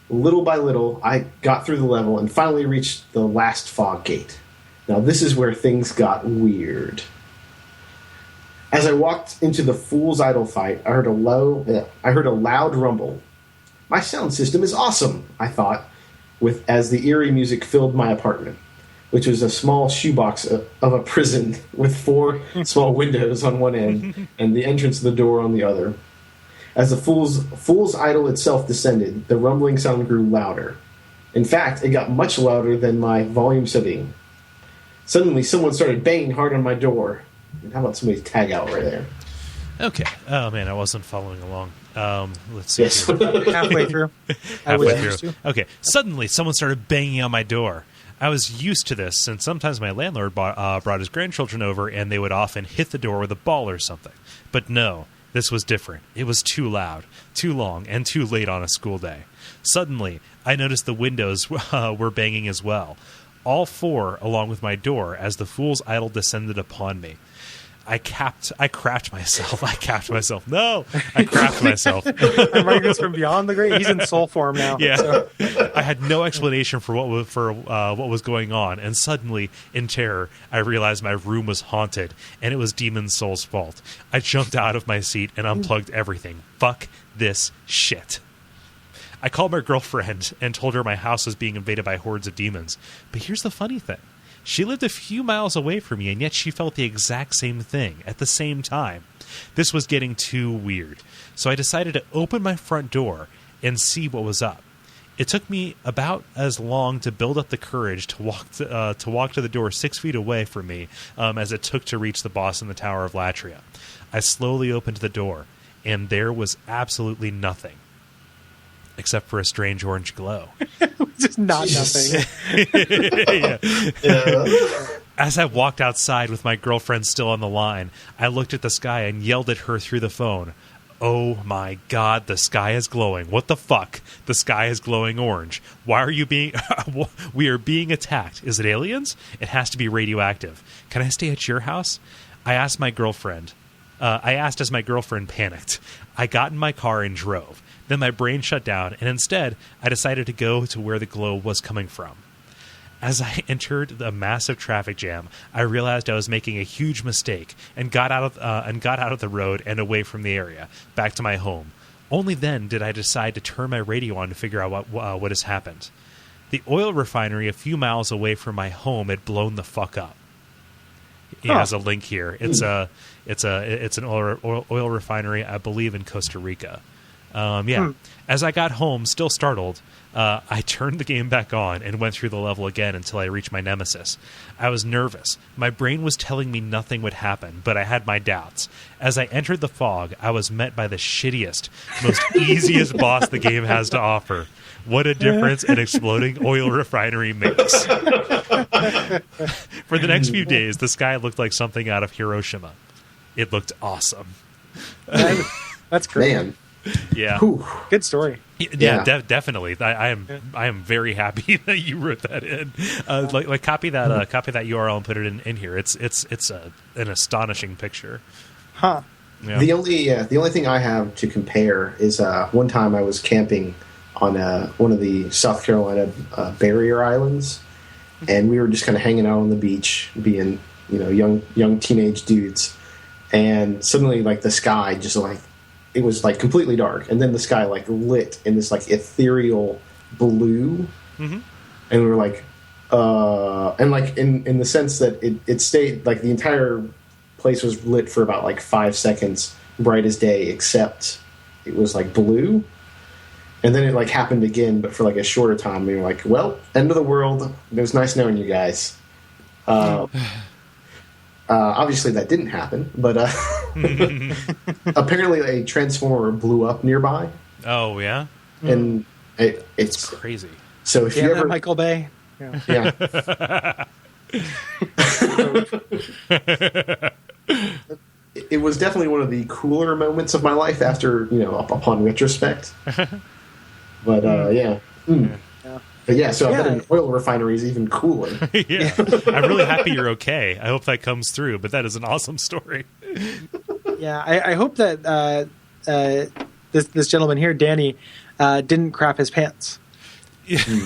Little by little, I got through the level and finally reached the last fog gate. Now this is where things got weird. As I walked into the Fool's Idol fight, I heard a loud rumble. My sound system is awesome, I thought, as the eerie music filled my apartment, which was a small shoebox of a prison with 4 small windows on one end and the entrance to the door on the other. As the Fool's Idol itself descended, the rumbling sound grew louder. In fact, it got much louder than my volume setting. Suddenly, someone started banging hard on my door. And how about somebody's tag out right there? Okay. Oh, man, I wasn't following along. Let's see. Yes. Halfway through. Halfway through. Okay. Suddenly, someone started banging on my door. I was used to this, and sometimes my landlord brought his grandchildren over, and they would often hit the door with a ball or something. But no, this was different. It was too loud, too long, and too late on a school day. Suddenly, I noticed the windows were banging as well. All 4, along with my door, as the Fool's Idol descended upon me. I crapped myself. No! I crapped myself. I'm writing this from beyond the grave. He's in soul form now. Yeah. So. I had no explanation for what was going on, and suddenly, in terror, I realized my room was haunted, and it was Demon Soul's fault. I jumped out of my seat and unplugged everything. Fuck this shit. I called my girlfriend and told her my house was being invaded by hordes of demons. But here's the funny thing. She lived a few miles away from me, and yet she felt the exact same thing at the same time. This was getting too weird. So I decided to open my front door and see what was up. It took me about as long to build up the courage to walk to the door 6 feet away from me as it took to reach the boss in the Tower of Latria. I slowly opened the door, and there was absolutely nothing. Except for a strange orange glow. Just not nothing. Yeah. As I walked outside with my girlfriend still on the line, I looked at the sky and yelled at her through the phone. Oh my God, the sky is glowing. What the fuck? The sky is glowing orange. Why are you being... We are being attacked. Is it aliens? It has to be radioactive. Can I stay at your house? I asked as my girlfriend panicked. I got in my car and drove. Then my brain shut down, and instead, I decided to go to where the glow was coming from. As I entered the massive traffic jam, I realized I was making a huge mistake and got out of the road and away from the area, back to my home. Only then did I decide to turn my radio on to figure out what has happened. The oil refinery a few miles away from my home had blown the fuck up. He has a link here. It's an oil refinery, I believe, in Costa Rica. As I got home, still startled, I turned the game back on and went through the level again until I reached my nemesis. I was nervous. My brain was telling me nothing would happen, but I had my doubts. As I entered the fog, I was met by the shittiest, most easiest boss the game has to offer. What a difference an exploding oil refinery makes. For the next few days, the sky looked like something out of Hiroshima. It looked awesome. That's great. Man. Yeah. Whew. Good story. Yeah, definitely. I am very happy that you wrote that in. Copy that URL and put it in here. It's an astonishing picture. Huh. Yeah. The only thing I have to compare is one time I was camping on one of the South Carolina barrier islands, and we were just kind of hanging out on the beach, being young teenage dudes, and suddenly like the sky just like it was like completely dark, and then the sky like lit in this like ethereal blue, and we were like, and like in the sense that it stayed like the entire place was lit for about like 5 seconds, bright as day, except it was like blue. And then it like happened again, but for like a shorter time. We were like, well, end of the world. It was nice knowing you guys. Obviously that didn't happen, but apparently a transformer blew up nearby. Oh, yeah? And it's crazy. So if you ever... Michael Bay. Yeah. It was definitely one of the cooler moments of my life after, upon retrospect. But, yeah. But yeah, so I bet an oil refinery is even cooler. Yeah. I'm really happy you're okay. I hope that comes through, but that is an awesome story. Yeah, I hope that this gentleman here, Danny, didn't crap his pants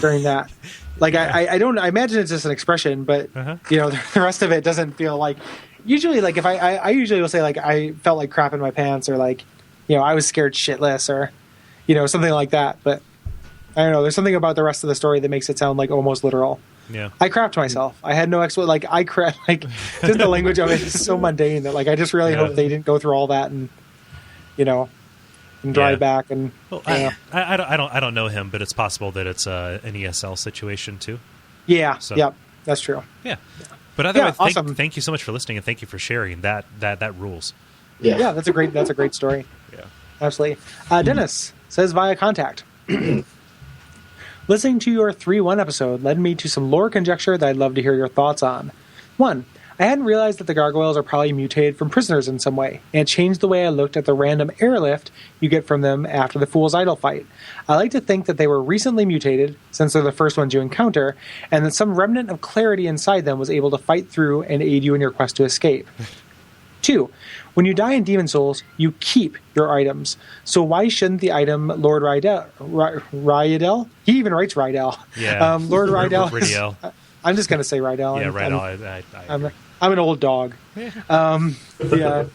during that. Like, I imagine it's just an expression, but, the rest of it doesn't feel like... Usually, like, if I usually will say, like, I felt like crap in my pants, or, like, I was scared shitless, or, something like that. But, I don't know, there's something about the rest of the story that makes it sound, like, almost literal. Yeah. I crapped myself. I had no like, I crapped, like, just the language of it is so mundane that, like, I just really hope they didn't go through all that and, and drive back. And, well, I don't know him, but it's possible that it's an ESL situation, too. Yeah, yep, that's true. Yeah. But otherwise, awesome. Thank you so much for listening, and thank you for sharing. That rules. Yeah, that's a great story. Yeah, absolutely. Dennis says via contact. Listening to your 3-1 episode led me to some lore conjecture that I'd love to hear your thoughts on. 1. I hadn't realized that the gargoyles are probably mutated from prisoners in some way, and it changed the way I looked at the random airlift you get from them after the Fool's Idol fight. I like to think that they were recently mutated, since they're the first ones you encounter, and that some remnant of clarity inside them was able to fight through and aid you in your quest to escape. 2. When you die in Demon Souls, you keep your items. So why shouldn't the item Lord Rydell? He even writes Rydell. Yeah. Lord Rydell. I'm just going to say Rydell. Yeah, Rydell. I'm an old dog. The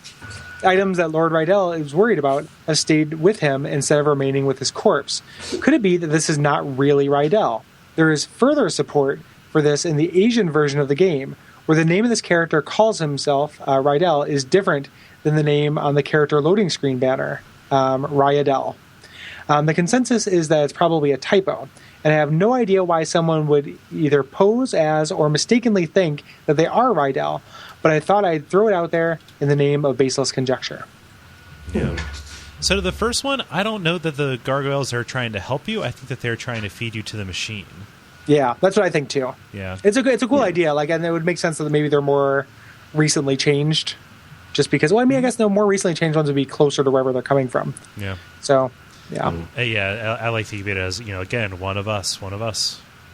items that Lord Rydell is worried about have stayed with him instead of remaining with his corpse. Could it be that this is not really Rydell? There is further support for this in the Asian version of the game, where the name of this character calls himself Rydell is different than the name on the character loading screen banner, Ryadel. The consensus is that it's probably a typo, and I have no idea why someone would either pose as or mistakenly think that they are Rydell, but I thought I'd throw it out there in the name of baseless conjecture. Yeah. So to the first one, I don't know that the gargoyles are trying to help you. I think that they're trying to feed you to the machine. Yeah, that's what I think too. Yeah, it's a cool idea. Like, and it would make sense that maybe they're more recently changed, just because. Well, I mean, I guess the more recently changed ones would be closer to wherever they're coming from. Yeah. So, yeah. I like to keep it as again, one of us.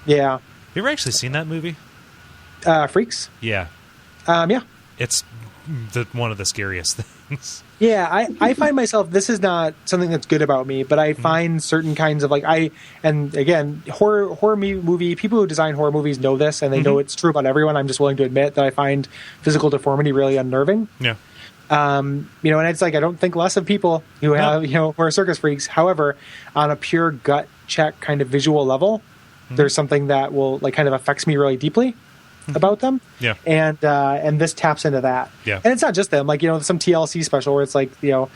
Yeah. Have you ever actually seen that movie? Freaks. Yeah. Yeah. It's one of the scariest things. Yeah, I find myself, this is not something that's good about me, but I find certain kinds of, like, and again, horror movie, people who design horror movies know this, and they know it's true about everyone. I'm just willing to admit that I find physical deformity really unnerving. Yeah. And it's like, I don't think less of people who have, who are circus freaks. However, on a pure gut check kind of visual level, there's something that will, like, kind of affects me really deeply about them. Yeah. And this taps into that. Yeah. And it's not just them, like, some TLC special where it's like, the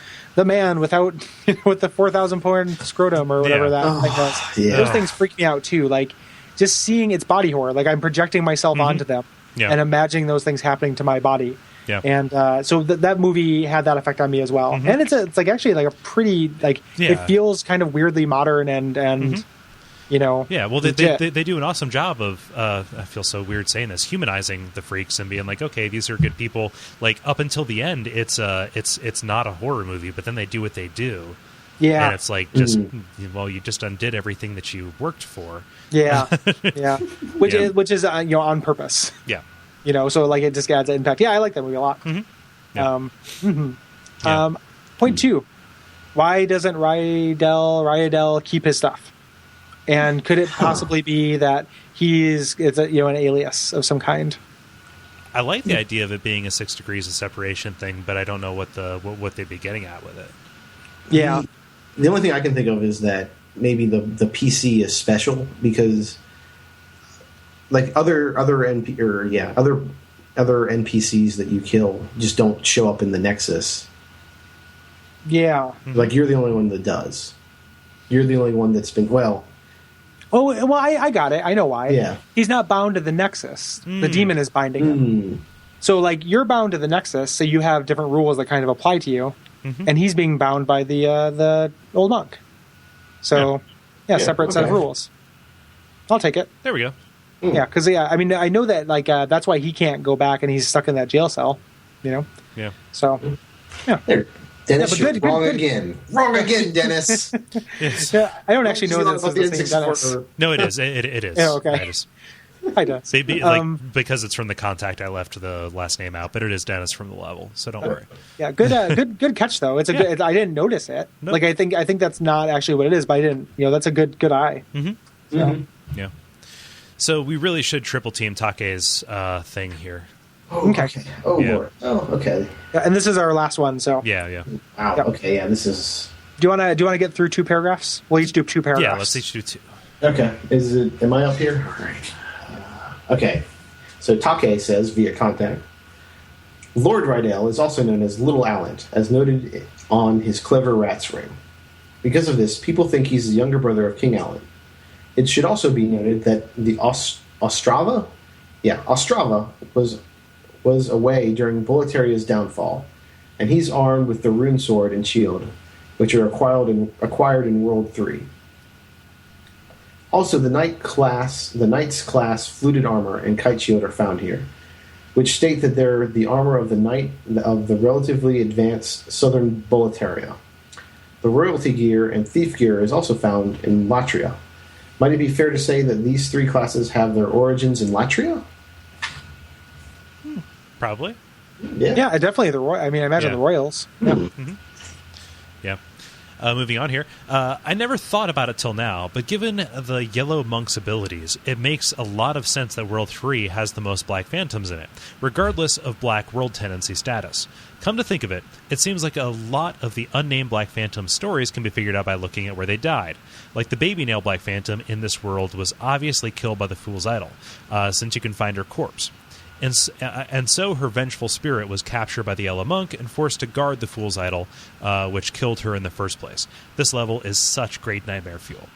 man with the 4,000 pound scrotum or whatever that thing was. Yeah. Those things freak me out too. Like, just seeing its body horror, like, I'm projecting myself onto them and imagining those things happening to my body. Yeah. And so that movie had that effect on me as well. And it's like actually like a pretty, like, it feels kind of weirdly modern and yeah, well, they do an awesome job of, I feel so weird saying this, humanizing the freaks and being like, okay, these are good people. Like, up until the end, it's not a horror movie, but then they do what they do. Yeah. And it's like, just, well, you just undid everything that you worked for. Yeah. Yeah. Which is on purpose. Yeah. So, like, it just adds an impact. Yeah, I like that movie a lot. Yeah. Point 2. Why doesn't Ryadel keep his stuff? And could it possibly be that it's an alias of some kind? I like the idea of it being a 6 degrees of separation thing, but I don't know what they'd be getting at with it. Yeah. The only thing I can think of is that maybe the PC is special because, like other NPCs that you kill just don't show up in the Nexus. Yeah. Like you're the only one that does. You're the only one that's been Oh, well, I got it. I know why. Yeah. He's not bound to the Nexus. The demon is binding him. So, like, you're bound to the Nexus, so you have different rules that kind of apply to you. And he's being bound by the old monk. So, separate set of rules. I'll take it. There we go. Yeah, because, I mean, I know that, like, that's why he can't go back and he's stuck in that jail cell, Yeah. So, yeah. There. Dennis, Yeah, you're wrong again. Wrong again, Dennis. Yes. Yeah, I don't actually know this is the same Dennis. No, it is. It is. Yeah, okay. Hi, Dennis. See, because it's from the contact, I left the last name out, but it is Dennis from the level, so don't worry. Yeah, good catch though. It's good. I didn't notice it. No. Like I think that's not actually what it is, but I didn't. That's a good eye. So. Yeah. So we really should triple team Take's thing here. Oh, okay. Oh, yeah. Lord. Oh, okay. Yeah, and this is our last one. So yeah. Wow. Yep. Okay. Yeah. This is. Do you want to get through 2 paragraphs? We'll each do 2 paragraphs. Yeah, let's each do 2. Okay. Am I up here? All right. Okay. So Take says via contact, Lord Rydell is also known as Little Allant, as noted on his clever rat's ring. Because of this, people think he's the younger brother of King Allant. It should also be noted that the Ostrava was away during Boletaria's downfall, and he's armed with the rune sword and shield, which are acquired in World 3. Also, the Knight's class fluted armor and kite shield are found here, which state that they're the armor of the Knight of the relatively advanced southern Boletaria. The royalty gear and thief gear is also found in Latria. Might it be fair to say that these 3 classes have their origins in Latria? Probably. Yeah, definitely I imagine the Royals. Yeah. Mm-hmm. Yeah. Moving on here. I never thought about it till now, but given the Yellow Monk's abilities, it makes a lot of sense that World 3 has the most Black Phantoms in it, regardless of Black World Tendency status. Come to think of it, it seems like a lot of the unnamed Black Phantom stories can be figured out by looking at where they died. Like the baby nail Black Phantom in this world was obviously killed by the Fool's Idol, since you can find her corpse. And so her vengeful spirit was captured by the Yellow Monk and forced to guard the Fool's Idol, which killed her in the first place. This level is such great nightmare fuel.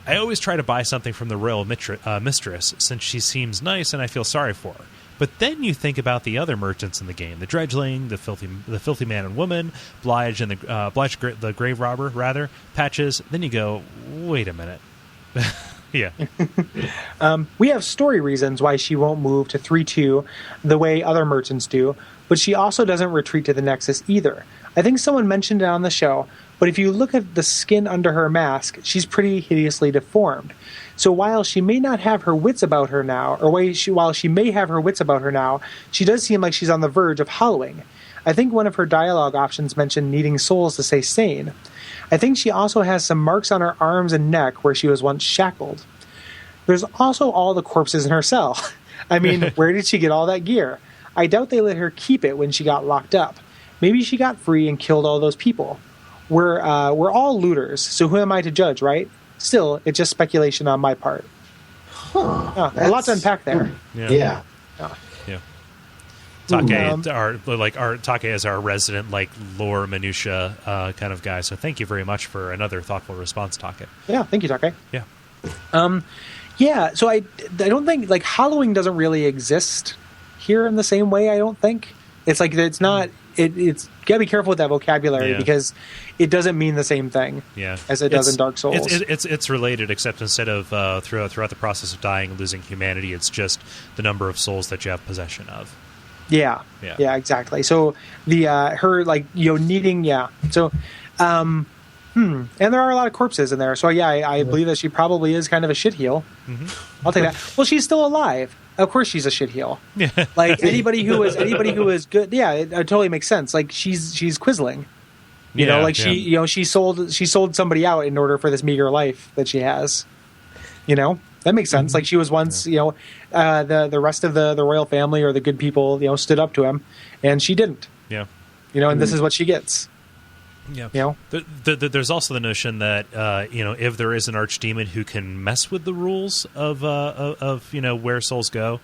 I always try to buy something from the Royal Mistress, since she seems nice and I feel sorry for her. But then you think about the other merchants in the game, the Dredgeling, the filthy man and woman, Blige and the grave robber, rather, Patches. Then you go, wait a minute. Yeah. We have story reasons why she won't move to 3-2 the way other merchants do, but she also doesn't retreat to the Nexus either. I think someone mentioned it on the show, but if you look at the skin under her mask, she's pretty hideously deformed. So while she may not have her wits about her now, while she may have her wits about her now, she does seem like she's on the verge of hollowing. I think one of her dialogue options mentioned needing souls to stay sane. I think she also has some marks on her arms and neck where she was once shackled. There's also all the corpses in her cell. I mean, where did she get all that gear? I doubt they let her keep it when she got locked up. Maybe she got free and killed all those people. We're all looters, so who am I to judge, right? Still, it's just speculation on my part. Huh, a lot to unpack there. Yeah. Take is our resident lore minutia kind of guy. So thank you very much for another thoughtful response, Take. Yeah, thank you, Take. Yeah. Yeah. So I don't think hollowing doesn't really exist here in the same way. I don't think it's it's not. It's gotta be careful with that vocabulary because it doesn't mean the same thing. As it does in Dark Souls. It's related, except instead of throughout the process of dying and losing humanity, it's just the number of souls that you have possession of. Yeah, exactly. So the her needing So, and there are a lot of corpses in there. So I believe that she probably is kind of a shitheel. Mm-hmm. I'll take that. Well, she's still alive. Of course, she's a shitheel. Yeah. Anybody who is good. Yeah, it totally makes sense. She's Quisling. She sold somebody out in order for this meager life that she has. You know, that makes sense. Like, she was once, the rest of the royal family or the good people, stood up to him, and she didn't. Yeah. And this is what she gets. Yeah. There's also the notion that if there is an archdemon who can mess with the rules of where souls go,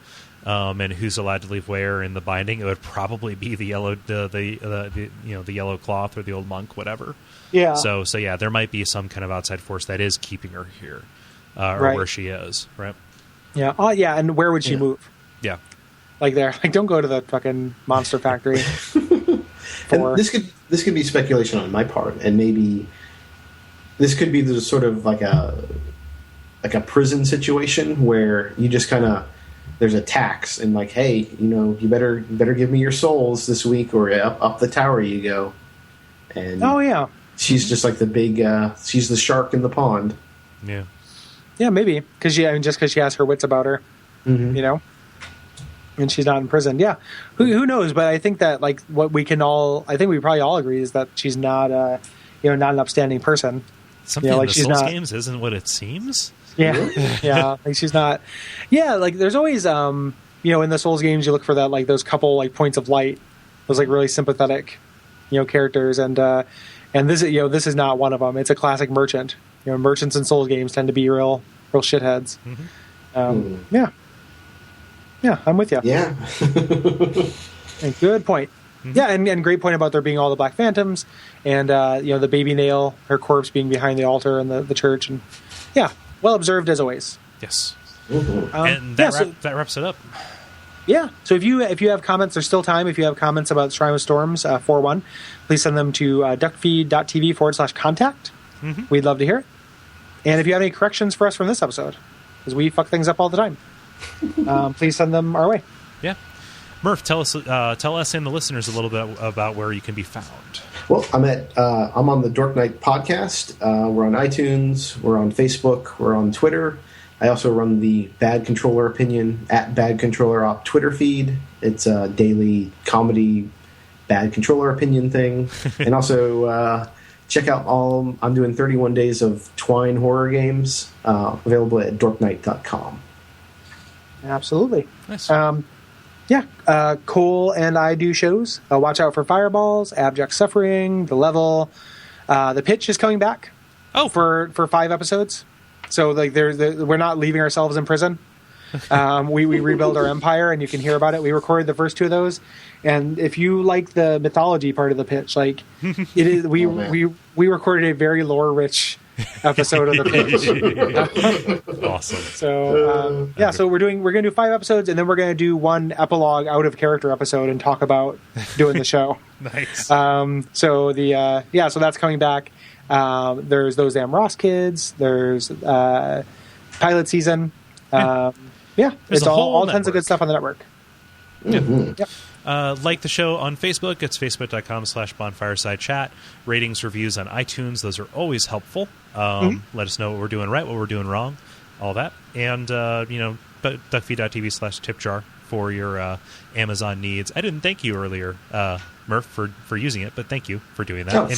and who's allowed to leave where in the binding, it would probably be the yellow the yellow cloth or the old monk, whatever. Yeah. So yeah, there might be some kind of outside force that is keeping her here, or right. where she is, right? Yeah. Oh yeah. And where would she move? Yeah. Like there. Like, don't go to the fucking monster factory. And this could be speculation on my part, and maybe this could be the sort of like a prison situation where you just kind of, there's a tax, and like, hey, you better give me your souls this week, or up the tower you go. And oh yeah, she's just like the big she's the shark in the pond. Yeah, maybe because just because she has her wits about her, and she's not in prison. Yeah, who knows? But I think that, like, what we probably all agree is that she's not not an upstanding person. Something in the Souls games isn't what it seems. Yeah, yeah. Like, she's not. Yeah, like, there's always in the Souls games you look for that, like, those couple, like, points of light, those, like, really sympathetic characters, and this is not one of them. It's a classic merchant. Merchants in Souls games tend to be real shitheads. Yeah, I'm with you. Yeah. And good point. Yeah, and great point about there being all the Black Phantoms, and the baby Nail, her corpse being behind the altar in the church, and well observed as always. Yes. And that wraps it up. Yeah. So if you have comments, there's still time. If you have comments about Shrine of Storms 4.1, please send them to duckfeed.tv/contact. We'd love to hear it. And if you have any corrections for us from this episode, because we fuck things up all the time, please send them our way. Yeah. Murph, tell us and the listeners a little bit about where you can be found. Well, I'm on the Dork Knight podcast. We're on iTunes. We're on Facebook. We're on Twitter. I also run the Bad Controller Opinion at Bad Controller Op Twitter feed. It's a daily comedy Bad Controller Opinion thing. And also check out I'm doing 31 days of Twine horror games, available at dorkknight.com. Absolutely. Nice. Kole and I do shows. Watch out for Fireballs, Abject Suffering, The Level. The Pitch is coming back. Oh, for 5 episodes. So, like, we're not leaving ourselves in prison. We rebuild our empire, and you can hear about it. We recorded the first 2 of those, and if you like the mythology part of The Pitch, like, it is, we recorded a very lore-rich episode of The Pitch. Awesome. So so we're gonna do 5 episodes, and then we're gonna do 1 epilogue out of character episode and talk about doing the show. Nice. So that's coming back. There's Those Damn Ross Kids. There's pilot season. It's all tons of good stuff on the network. Yep. Like the show on Facebook. It's facebook.com/bonfiresidechat. Ratings, reviews on iTunes. Those are always helpful. Let us know what we're doing right, what we're doing wrong, all that. And, duckfeed.tv/tipjar for your Amazon needs. I didn't thank you earlier, Murph, for using it, but thank you for doing that.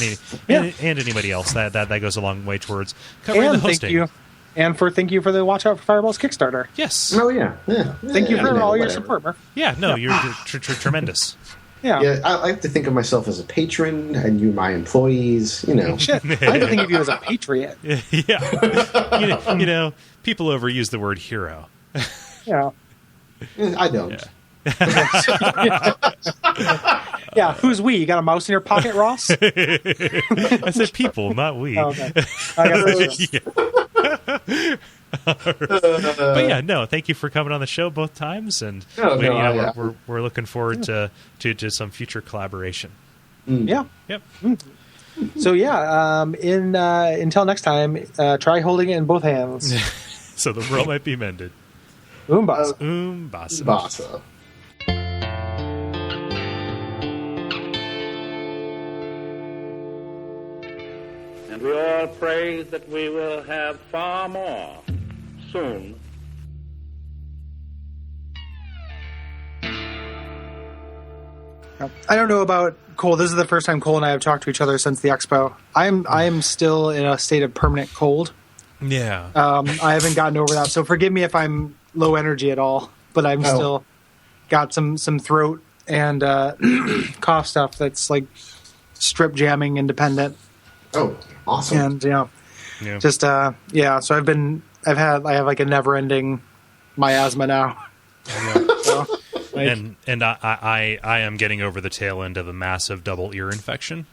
And anybody else. That goes a long way towards covering the hosting. Thank you for the Watch Out for Fireballs Kickstarter. Yes. Oh, yeah. Thank you for all your support, Murph. Yeah, no, you're tremendous. Yeah. I like to think of myself as a patron, and you my employees, Shit. I like to think of you as a patriot. Yeah. People overuse the word hero. Yeah. I don't. Yeah, who's we? You got a mouse in your pocket, Ross? I said people, not we. Oh, okay. I got But yeah, no, thank you for coming on the show both times, and we're looking forward to some future collaboration. Yeah. Yep. So until next time, try holding it in both hands. So the world might be mended. Umbasa. Umbasa. And we all pray that we will have far more soon. I don't know about Kole. This is the first time Kole and I have talked to each other since the expo. I am still in a state of permanent cold. Yeah. I haven't gotten over that, so forgive me if I'm low energy at all. But I'm still got some throat and cough stuff that's like strip jamming independent. Oh, awesome! And So I have like a never ending miasma now. Yeah. So, like, and I am getting over the tail end of a massive double ear infection.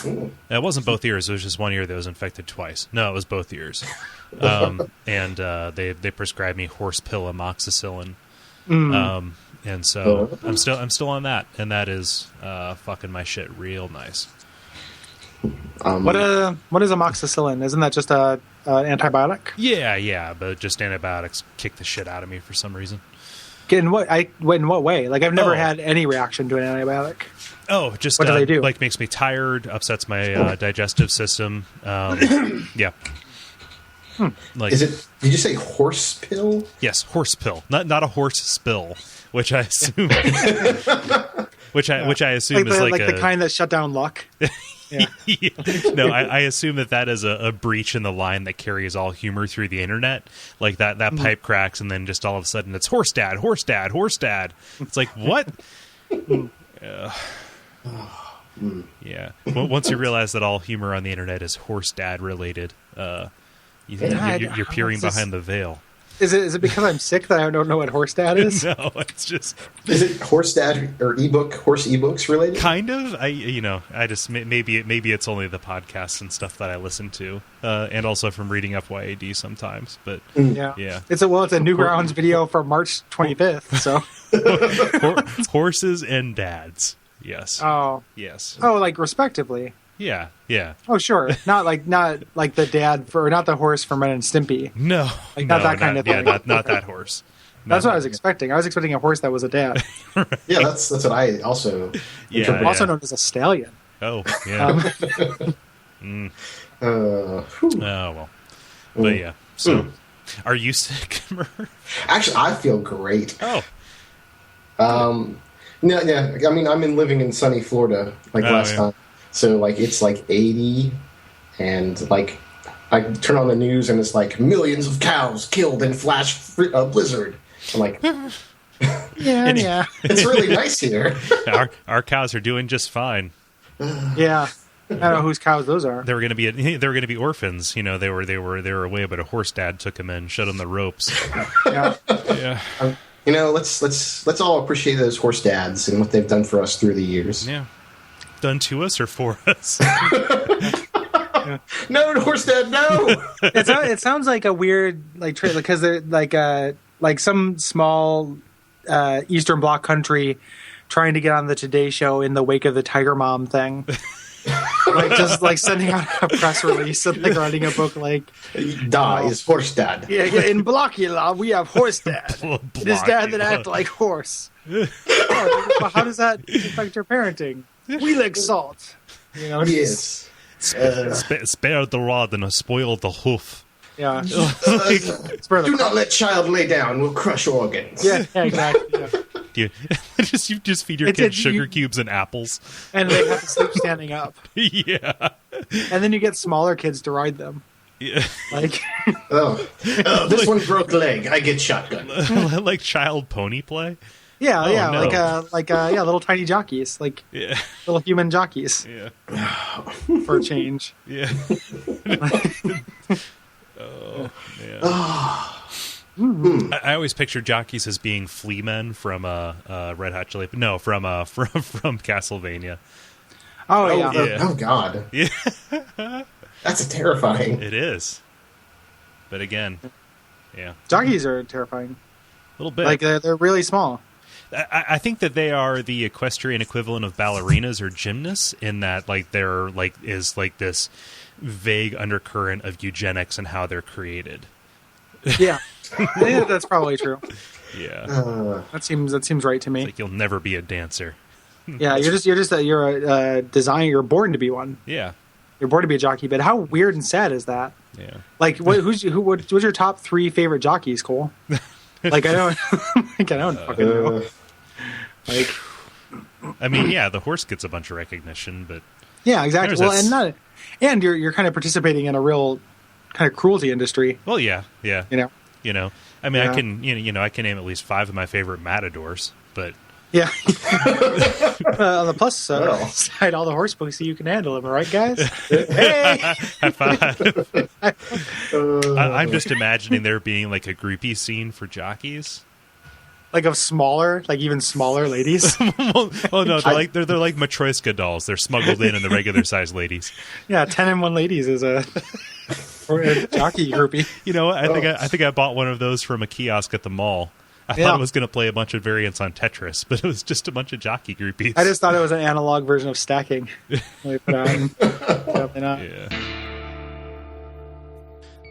Ooh. It wasn't both ears; it was just one ear that was infected twice. No, it was both ears. And they prescribed me horse pill amoxicillin. And so I'm still on that, and that is fucking my shit real nice. What is amoxicillin? Isn't that just a antibiotic? Yeah, but just antibiotics kick the shit out of me for some reason. In what way? Like I've never had any reaction to an antibiotic. Oh, just what do they do? Like makes me tired, upsets my digestive system. Yeah. Like, Is it? Did you say horse pill? Yes, horse pill, not a horse spill, which I assume, which I assume is like the kind that shut down luck. Yeah. Yeah. No, I assume that is a breach in the line that carries all humor through the internet. Like that pipe cracks, and then just all of a sudden it's horse dad. It's like, what? Yeah. Well, once you realize that all humor on the internet is horse dad related, you're peering behind the veil. Is it because I'm sick that I don't know what horse dad is? No, it's just. Is it horse dad or horse ebooks related? Kind of. I just maybe it's only the podcasts and stuff that I listen to, and also from reading FYAD sometimes. But yeah. It's a Newgrounds video from March 25th. So horses and dads. Yes. Oh. Yes. Oh, like respectively. Yeah. Oh, sure. Not like not the horse from Ren and Stimpy. No. Like not that kind of thing. Yeah, not that horse. That's what I was expecting. I was expecting a horse that was a dad. Right. Yeah, that's what I also. Yeah. Also known as a stallion. Oh, yeah. Oh well. But yeah. So, are you sick, Murph? Actually, I feel great. Oh. No, yeah. I mean, I'm living in sunny Florida last time. So, like, it's like 80, and, like, I turn on the news, and it's like, millions of cows killed in flash blizzard. I'm like, yeah. It's really nice here. Our cows are doing just fine. Yeah. I don't know whose cows those are. They were going to be orphans. You know, they were away, but a horse dad took them in, showed them the ropes. Yeah. Yeah. You know, let's all appreciate those horse dads and what they've done for us through the years. Yeah. Done to us or for us? No, horse dad, no. It sounds like a weird trailer because they're like some small Eastern Bloc country trying to get on the Today Show in the wake of the Tiger Mom thing. Just sending out a press release and writing a book Da is horse dad. Yeah, in Blockula we have horse dad. It is dad that act like horse. How does that affect your parenting? We like salt. You know, yes. Spare the rod and spoil the hoof. Yeah. Do not let child lay down. We'll crush organs. Yeah, exactly. Yeah. You just feed your kids sugar cubes and apples, and they have to sleep standing up. Yeah. And then you get smaller kids to ride them. Yeah. This one broke leg. I get shotgun. Like child pony play. Yeah, no. Little tiny jockeys, little human jockeys. Yeah, for a change. Yeah. Oh man. I always picture jockeys as being flea men from Red Hot Chili. No, from Castlevania. Oh yeah. Oh god. Yeah. That's terrifying. It is. But again, yeah. Jockeys are terrifying. A little bit. They're really small. I think that they are the equestrian equivalent of ballerinas or gymnasts in that they're is this vague undercurrent of eugenics and how they're created. Yeah. I think that's probably true. Yeah. That seems right to me. It's like you'll never be a dancer. Yeah, you're a designer. You're born to be one. Yeah. You're born to be a jockey, but how weird and sad is that? Yeah. What's your top 3 favorite jockeys, Cole? I don't fucking know. I mean, yeah, the horse gets a bunch of recognition, but yeah, exactly. Well, and you're kind of participating in a real kind of cruelty industry. Well, yeah. You know. I mean, Yeah. I can I can name at least 5 of my favorite matadors, but Yeah. On the plus Well. side, all the horse books you can handle. Am I right, guys? Hey. high five. I'm just imagining there being like a groupie scene for jockeys. Like of smaller, like even smaller ladies. Oh no, they're like Matryoshka dolls. They're smuggled in the regular size ladies. Yeah, 10 and 1 ladies is a jockey groupie. You know, I think I bought one of those from a kiosk at the mall. I Yeah. thought it was going to play a bunch of variants on Tetris, but it was just a bunch of jockey groupies. I just thought it was an analog version of stacking. They put on. Definitely not. Yeah.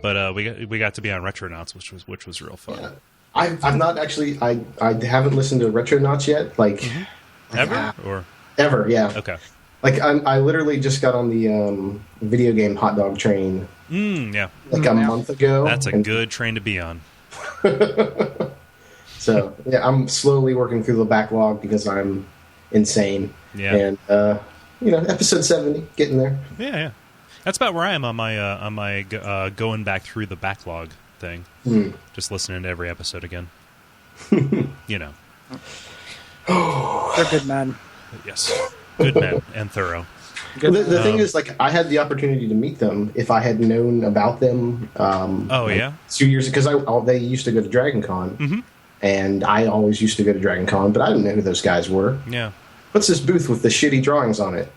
But we got to be on Retronauts, which was real fun. Yeah. I've not actually. I haven't listened to Retronauts yet. Like Ever or ever, yeah. okay. Like I literally just got on the video game hot dog train Yeah, like a month ago. that's a good train to be on. So yeah, I'm slowly working through the backlog because I'm insane. Yeah. And episode 70, getting there. Yeah. That's about where I am on my going back through the backlog thing. Just listening to every episode again. You know. They're good men. Yes. Good men and thorough. Good The men. thing is, like, I had the opportunity to meet them if I had known about them. Yeah? 2 years, because they used to go to Dragon Con, and I always used to go to Dragon Con, but I didn't know who those guys were. Yeah. What's this booth with the shitty drawings on it?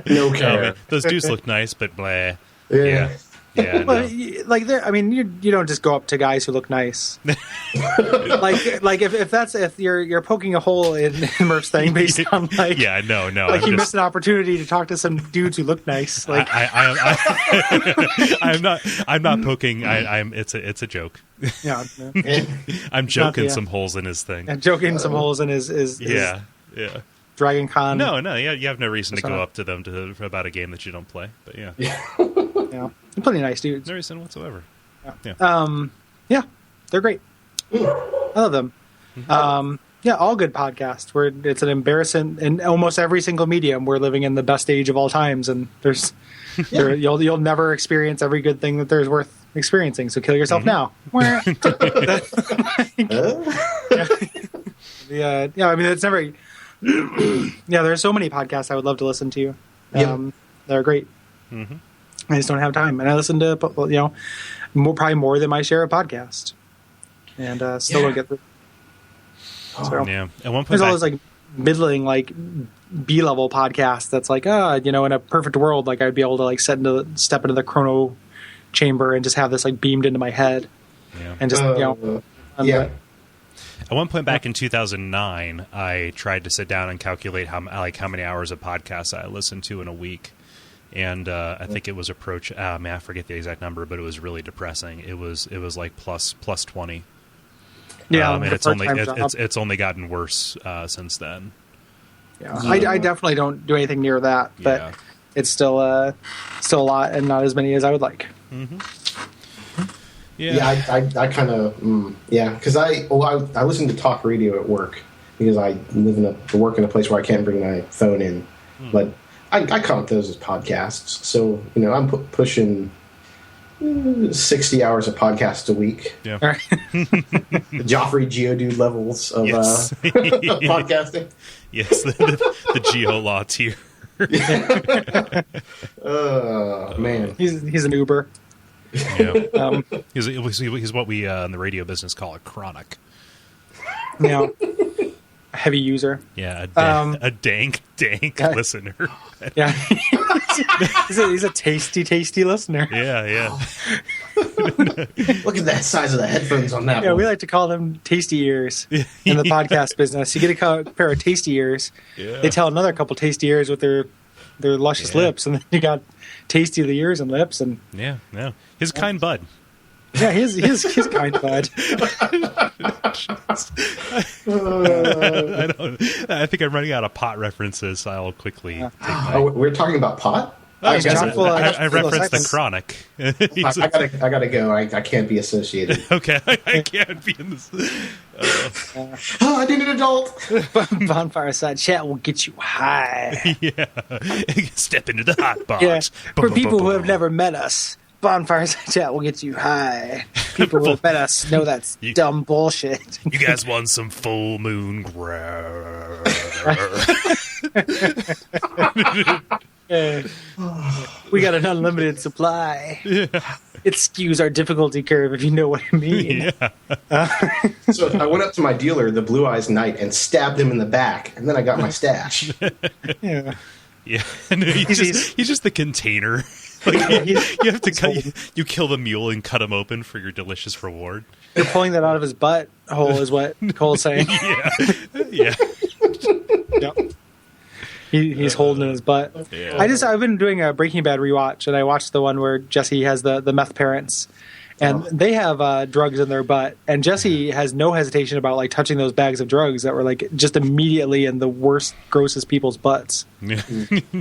No care. Those dudes look nice, but blah. Yeah. Yeah. Well, No. like I mean, you don't just go up to guys who look nice. like if you're poking a hole in Murph's thing based on like Yeah, no. like I'm you just- missed an opportunity to talk to some dudes who look nice. Like I'm not poking. It's a joke. yeah, I'm joking yeah. some holes in his thing. and joking some holes in his Yeah. Dragon Con. No, you have no reason to That's go not- up to them about a game that you don't play. But yeah, Yeah, they're pretty nice dudes. no reason whatsoever. Yeah, they're great. I love them. Yeah, all good podcasts. Where it's an embarrassing in almost every single medium. We're living in the best age of all times, and you'll never experience every good thing that there's worth experiencing. So kill yourself now. Yeah, I mean it's never. Yeah, there's so many podcasts I would love to listen to. They're great. I just don't have time, and I listen to probably more than my share of podcasts, and still don't get through. So Yeah. At one point, there's all those like middling like B-level podcasts that's like in a perfect world like I'd be able to like step into the chrono chamber and just have this like beamed into my head and just Yeah. At one point back in 2009, I tried to sit down and calculate how many hours of podcasts I listened to in a week, and I think it was I forget the exact number, but it was really depressing. It was like plus 20. Yeah, and like a part-time job. it's only gotten worse since then. Yeah. I definitely don't do anything near that, but Yeah. it's still a lot and not as many as I would like. Yeah, I kind of because I listen to talk radio at work because I work in a place where I can't bring my phone in, but I count those as podcasts. So I'm pushing 60 hours of podcasts a week. Yeah. The Joffrey Geodude levels of Yes. podcasting. Yes, the Geo-Law tier. Man, He's an Uber. Yeah. He's what we in the radio business call a chronic. A heavy user. Yeah, a dank listener. Yeah, he's a tasty listener. Yeah. look at that size of the headphones on that Yeah, one. we like to call them tasty ears in the podcast business. You get a pair of tasty ears. Yeah. They tell another couple tasty ears with their luscious lips, and then you got tasty of the ears and lips, and Yeah. His kind bud. yeah, his kind bud. I think I'm running out of pot references, so I'll quickly take my... Oh, we're talking about pot. I I referenced the chronic. I gotta go. I can't be associated. Okay, I can't be in this. Oh, I need an adult. Bonfire Side Chat will get you high. Yeah. Step into the hot box. Yeah, for people who have never met us, bonfires chat will get you high. People will bet us know that's dumb bullshit. You guys want some full moon grab? We got an unlimited supply. Yeah. It skews our difficulty curve, if you know what I mean. Yeah. So I went up to my dealer, the Blue Eyes Knight, and stabbed him in the back, and then I got my stash. Yeah. Yeah. No, he's just the container. Like, you have to you kill the mule and cut him open for your delicious reward. You're pulling that out of his butt hole, is what Cole's saying. Yeah. Yep. He's holding in his butt. Yeah. I've been doing a Breaking Bad rewatch, and I watched the one where Jesse has the meth parents, and they have drugs in their butt, and Jesse has no hesitation about like touching those bags of drugs that were like just immediately in the worst, grossest people's butts. Yeah.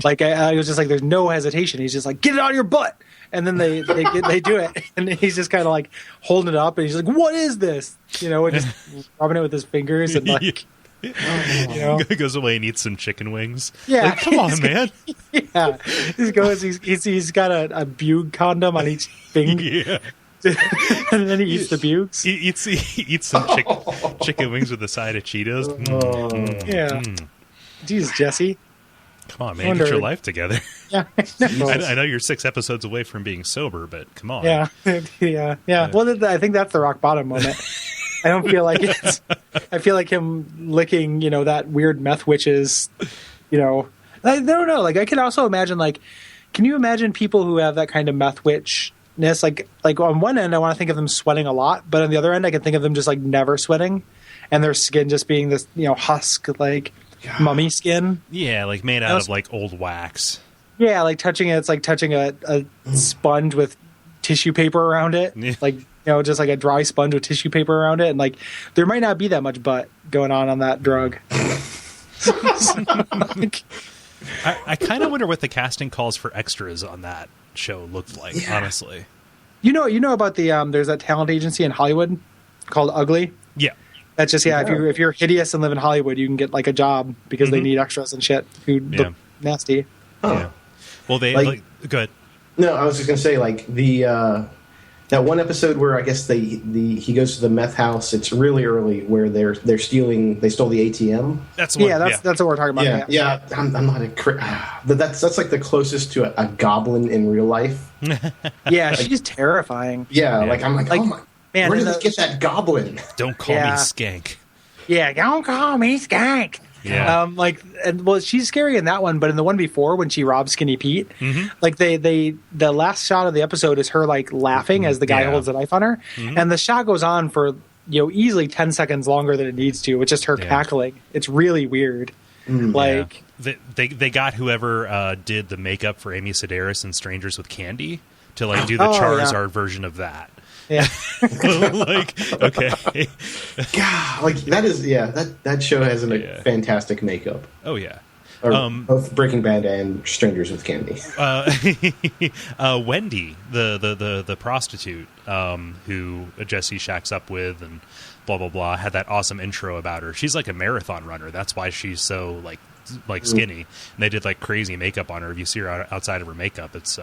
Like I was just like, there's no hesitation. He's just like, get it out of your butt, and then they do it, and he's just kind of like holding it up, and he's like, what is this? You know, and just rubbing it with his fingers and like. You know? Goes away and eats some chicken wings. Yeah, like, come on, man. Yeah, he's got a bug condom on each thing. Yeah, and then he eats the bugs. He eats some chicken wings with a side of Cheetos. Yeah, Jesus, Jesse. Come on, man, get your life together. Yeah, I know you're 6 episodes away from being sober, but come on. Yeah. Well, I think that's the rock bottom moment. I don't feel like it's. I feel like him licking, that weird meth witches. I don't know. Like I can also imagine, like, can you imagine people who have that kind of meth witchness? Like on one end, I want to think of them sweating a lot, but on the other end, I can think of them just like never sweating, and their skin just being this, husk like mummy skin. Yeah, like made out of like old wax. Yeah, like touching it, it's like touching a sponge with tissue paper around it. Yeah. Like. Just like a dry sponge with tissue paper around it. And like, there might not be that much butt going on that drug. I kind of wonder what the casting calls for extras on that show looked like, honestly. You know about the, there's that talent agency in Hollywood called Ugly. Yeah. That's just, if you're hideous and live in Hollywood, you can get like a job because they need extras and shit who look nasty. Oh. Yeah. Well, they go ahead. No, I was just going to say like that one episode where I guess he goes to the meth house. It's really early where they stole the ATM. That's what we're talking about. Yeah. I'm not that's like the closest to a goblin in real life. Yeah, she's terrifying. Yeah, like I'm like, oh my man, where did they get that goblin? Don't call me Skank. Yeah, don't call me Skank. Yeah. She's scary in that one, but in the one before when she robs Skinny Pete, like the last shot of the episode is her like laughing as the guy holds the knife on her, and the shot goes on for easily 10 seconds longer than it needs to, with just her cackling. It's really weird. Like they got whoever did the makeup for Amy Sedaris in Strangers with Candy to like do the Charizard version of that. Yeah. Like, okay. God, like that is that show has a fantastic makeup. Oh yeah. Both Breaking Bad and Strangers with Candy. Wendy, the prostitute who Jesse shacks up with and blah blah blah, had that awesome intro about her. She's like a marathon runner. That's why she's so like skinny. And they did like crazy makeup on her. If you see her outside of her makeup, it's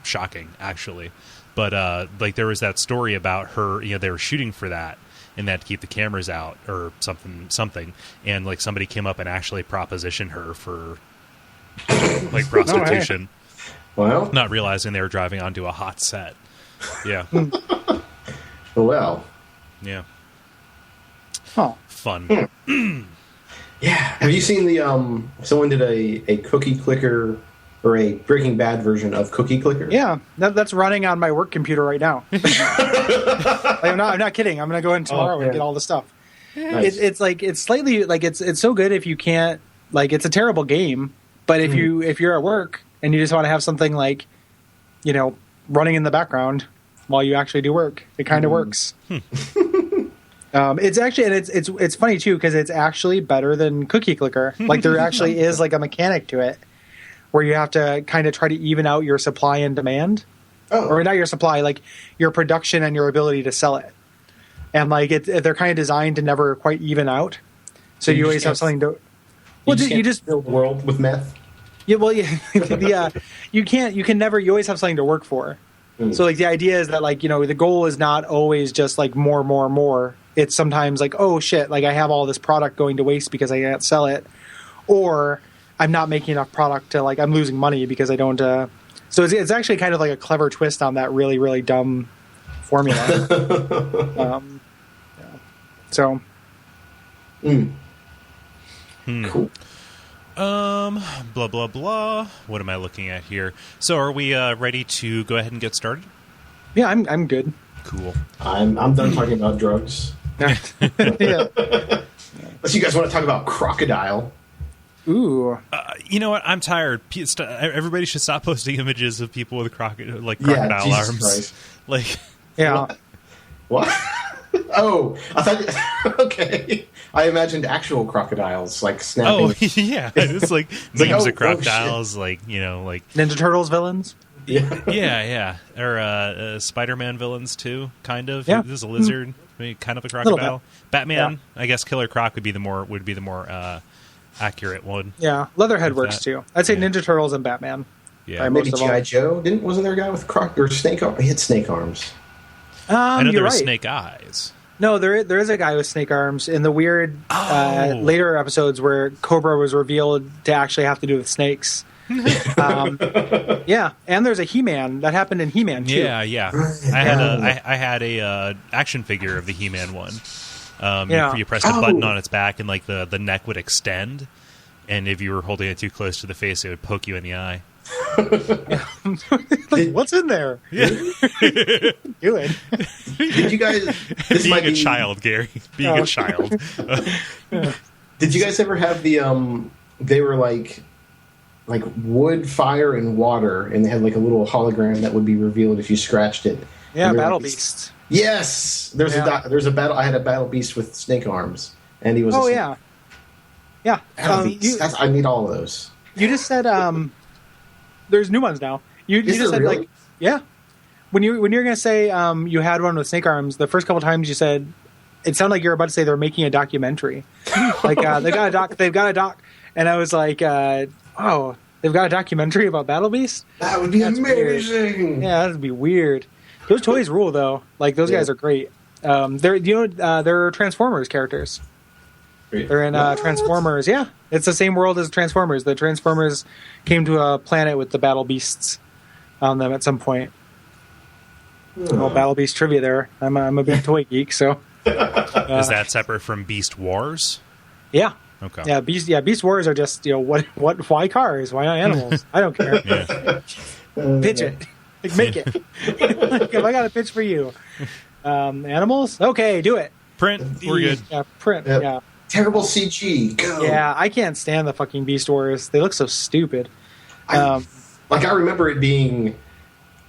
shocking actually. But like there was that story about her, they were shooting for that and that to keep the cameras out or something, and like somebody came up and actually propositioned her for like prostitution. Well, not realizing they were driving onto a hot set. Yeah. Well. Yeah. Oh, fun. Yeah. Have you seen the someone did a cookie clicker or a Breaking Bad version of Cookie Clicker? Yeah, that's running on my work computer right now. I'm not kidding. I'm going to go in tomorrow and get all the stuff. Nice. It's slightly like it's so good if you can't, like, it's a terrible game, but if you're at work and you just want to have something like, running in the background while you actually do work, it kind of works. It's actually, and it's funny too because it's actually better than Cookie Clicker. Like there actually is like a mechanic to it, where you have to kind of try to even out your supply and demand. Or not your supply, like your production and your ability to sell it. And like they're kind of designed to never quite even out. So you always have something to... Well, you just build a world with meth? Yeah, well, yeah, you always have something to work for. So like the idea is that like, the goal is not always just like more. It's sometimes like, oh shit, like I have all this product going to waste because I can't sell it, or I'm not making enough product to like I'm losing money because I don't. So it's actually kind of like a clever twist on that really, really dumb formula. So. Cool. Blah blah blah. What am I looking at here? So, are we ready to go ahead and get started? Yeah, I'm good. Cool. I'm done talking about drugs. Yeah. Unless you guys want to talk about crocodile. Ooh. You know what? I'm tired. Everybody should stop posting images of people with crocodile Jesus arms. Christ. Like, Yeah. What? Oh, I thought. Okay, I imagined actual crocodiles like snapping. oh yeah, it's like like, memes oh, of crocodiles, like Ninja Turtles villains. yeah, or Spider-Man villains too, kind of. Yeah. This is a lizard, maybe kind of a crocodile. Batman, I guess Killer Croc would be the more accurate one. Yeah, Leatherhead works too. I'd say Ninja Turtles and Batman. Yeah, Maybe G.I. Joe. Wasn't there a guy with snake arms? He had snake arms. I know there you're were right. snake eyes. No, there is a guy with snake arms in the weird later episodes where Cobra was revealed to actually have to do with snakes. Yeah, and there's a He-Man that happened in He-Man too. Yeah. I had a action figure of the He-Man one. You pressed a button on its back, and like the neck would extend, and if you were holding it too close to the face, it would poke you in the eye. Like, what's in there? Yeah. Doing? Did you guys? This Being might a be, child, Gary. Being a child. Did you guys ever have the? They were like wood, fire, and water, and they had like a little hologram that would be revealed if you scratched it. Yeah, Battle like, Beasts. Yes, there's a battle. I had a battle beast with snake arms, and he was. Oh a yeah. Yeah. I need all of those. You just said there's new ones now. You just said really? like yeah. When you're gonna say you had one with snake arms, the first couple times you said it sounded like you were about to say they're making a documentary. Like they've got a doc, and I was like, oh, they've got a documentary about Battle Beast? That would be amazing. Weird. Yeah, that'd be weird. Those toys rule though. Like those guys are great. They're Transformers characters. They're in Transformers. Yeah, it's the same world as Transformers. The Transformers came to a planet with the Battle Beasts on them at some point. Well, Battle Beast trivia there. I'm a big toy geek, so. Is that separate from Beast Wars? Yeah. Okay. Yeah, Beast Wars are just why cars? Why not animals? I don't care. Yeah. Pitch it. Like, make it. Like, if I got a pitch for you. Animals? Okay, do it. Print. We're good. Yeah, print. Yep. Yeah. Terrible CG. Go. Yeah, I can't stand the fucking Beast Wars. They look so stupid. I remember it being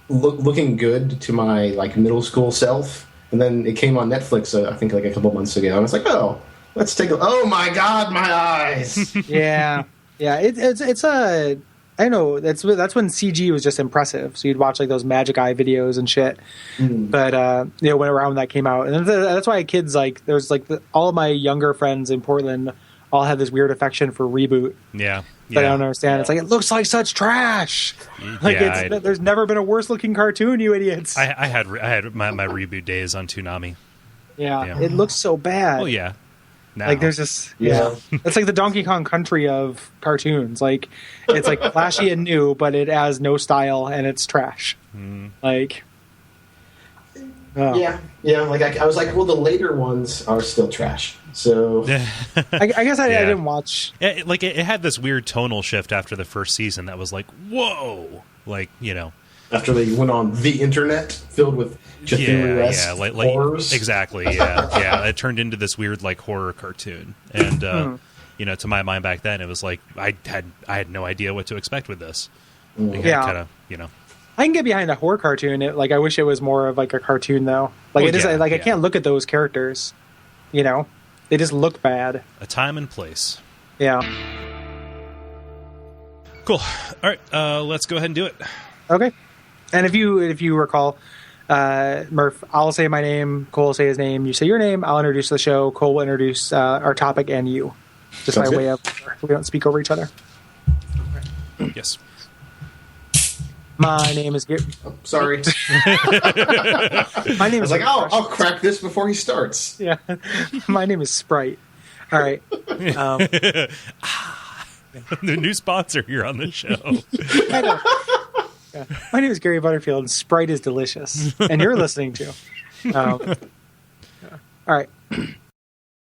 looking good to my middle school self, and then it came on Netflix. I think a couple months ago. I was like, oh, let's take a. Oh my god, my eyes. Yeah. It's a. I know that's when CG was just impressive. So you'd watch those Magic Eye videos and shit. But when around that came out, and that's why kids there's all of my younger friends in Portland all have this weird affection for Reboot. Yeah. But I don't understand. It's it looks like such trash. There's never been a worse looking cartoon, you idiots. I had my Reboot days on Toonami. Yeah, it looks so bad. Oh yeah. Now. There's just it's like the Donkey Kong Country of cartoons. It's flashy and new, but it has no style and it's trash. I was like, well, the later ones are still trash. So I guess I didn't watch. It had this weird tonal shift after the first season that was whoa, After they went on the internet filled with Cthulhu-esque horrors. Exactly, yeah. It turned into this weird horror cartoon, and to my mind back then, it was I had no idea what to expect with this. I can get behind a horror cartoon. I wish it was more of a cartoon though. I can't look at those characters. They just look bad. A time and place. Yeah. Cool. All right, let's go ahead and do it. Okay. And if you recall, Murph, I'll say my name, Cole will say his name, you say your name, I'll introduce the show, Cole will introduce our topic and you. Just by way of we don't speak over each other. Yes. My name is Gary. Oh, sorry. My name I was is like, I'll crack this before he starts. Yeah. My name is Sprite. All right. The new sponsor here on the show. I know. Yeah. My name is Gary Butterfield, and Sprite is delicious. And you're listening to. All right.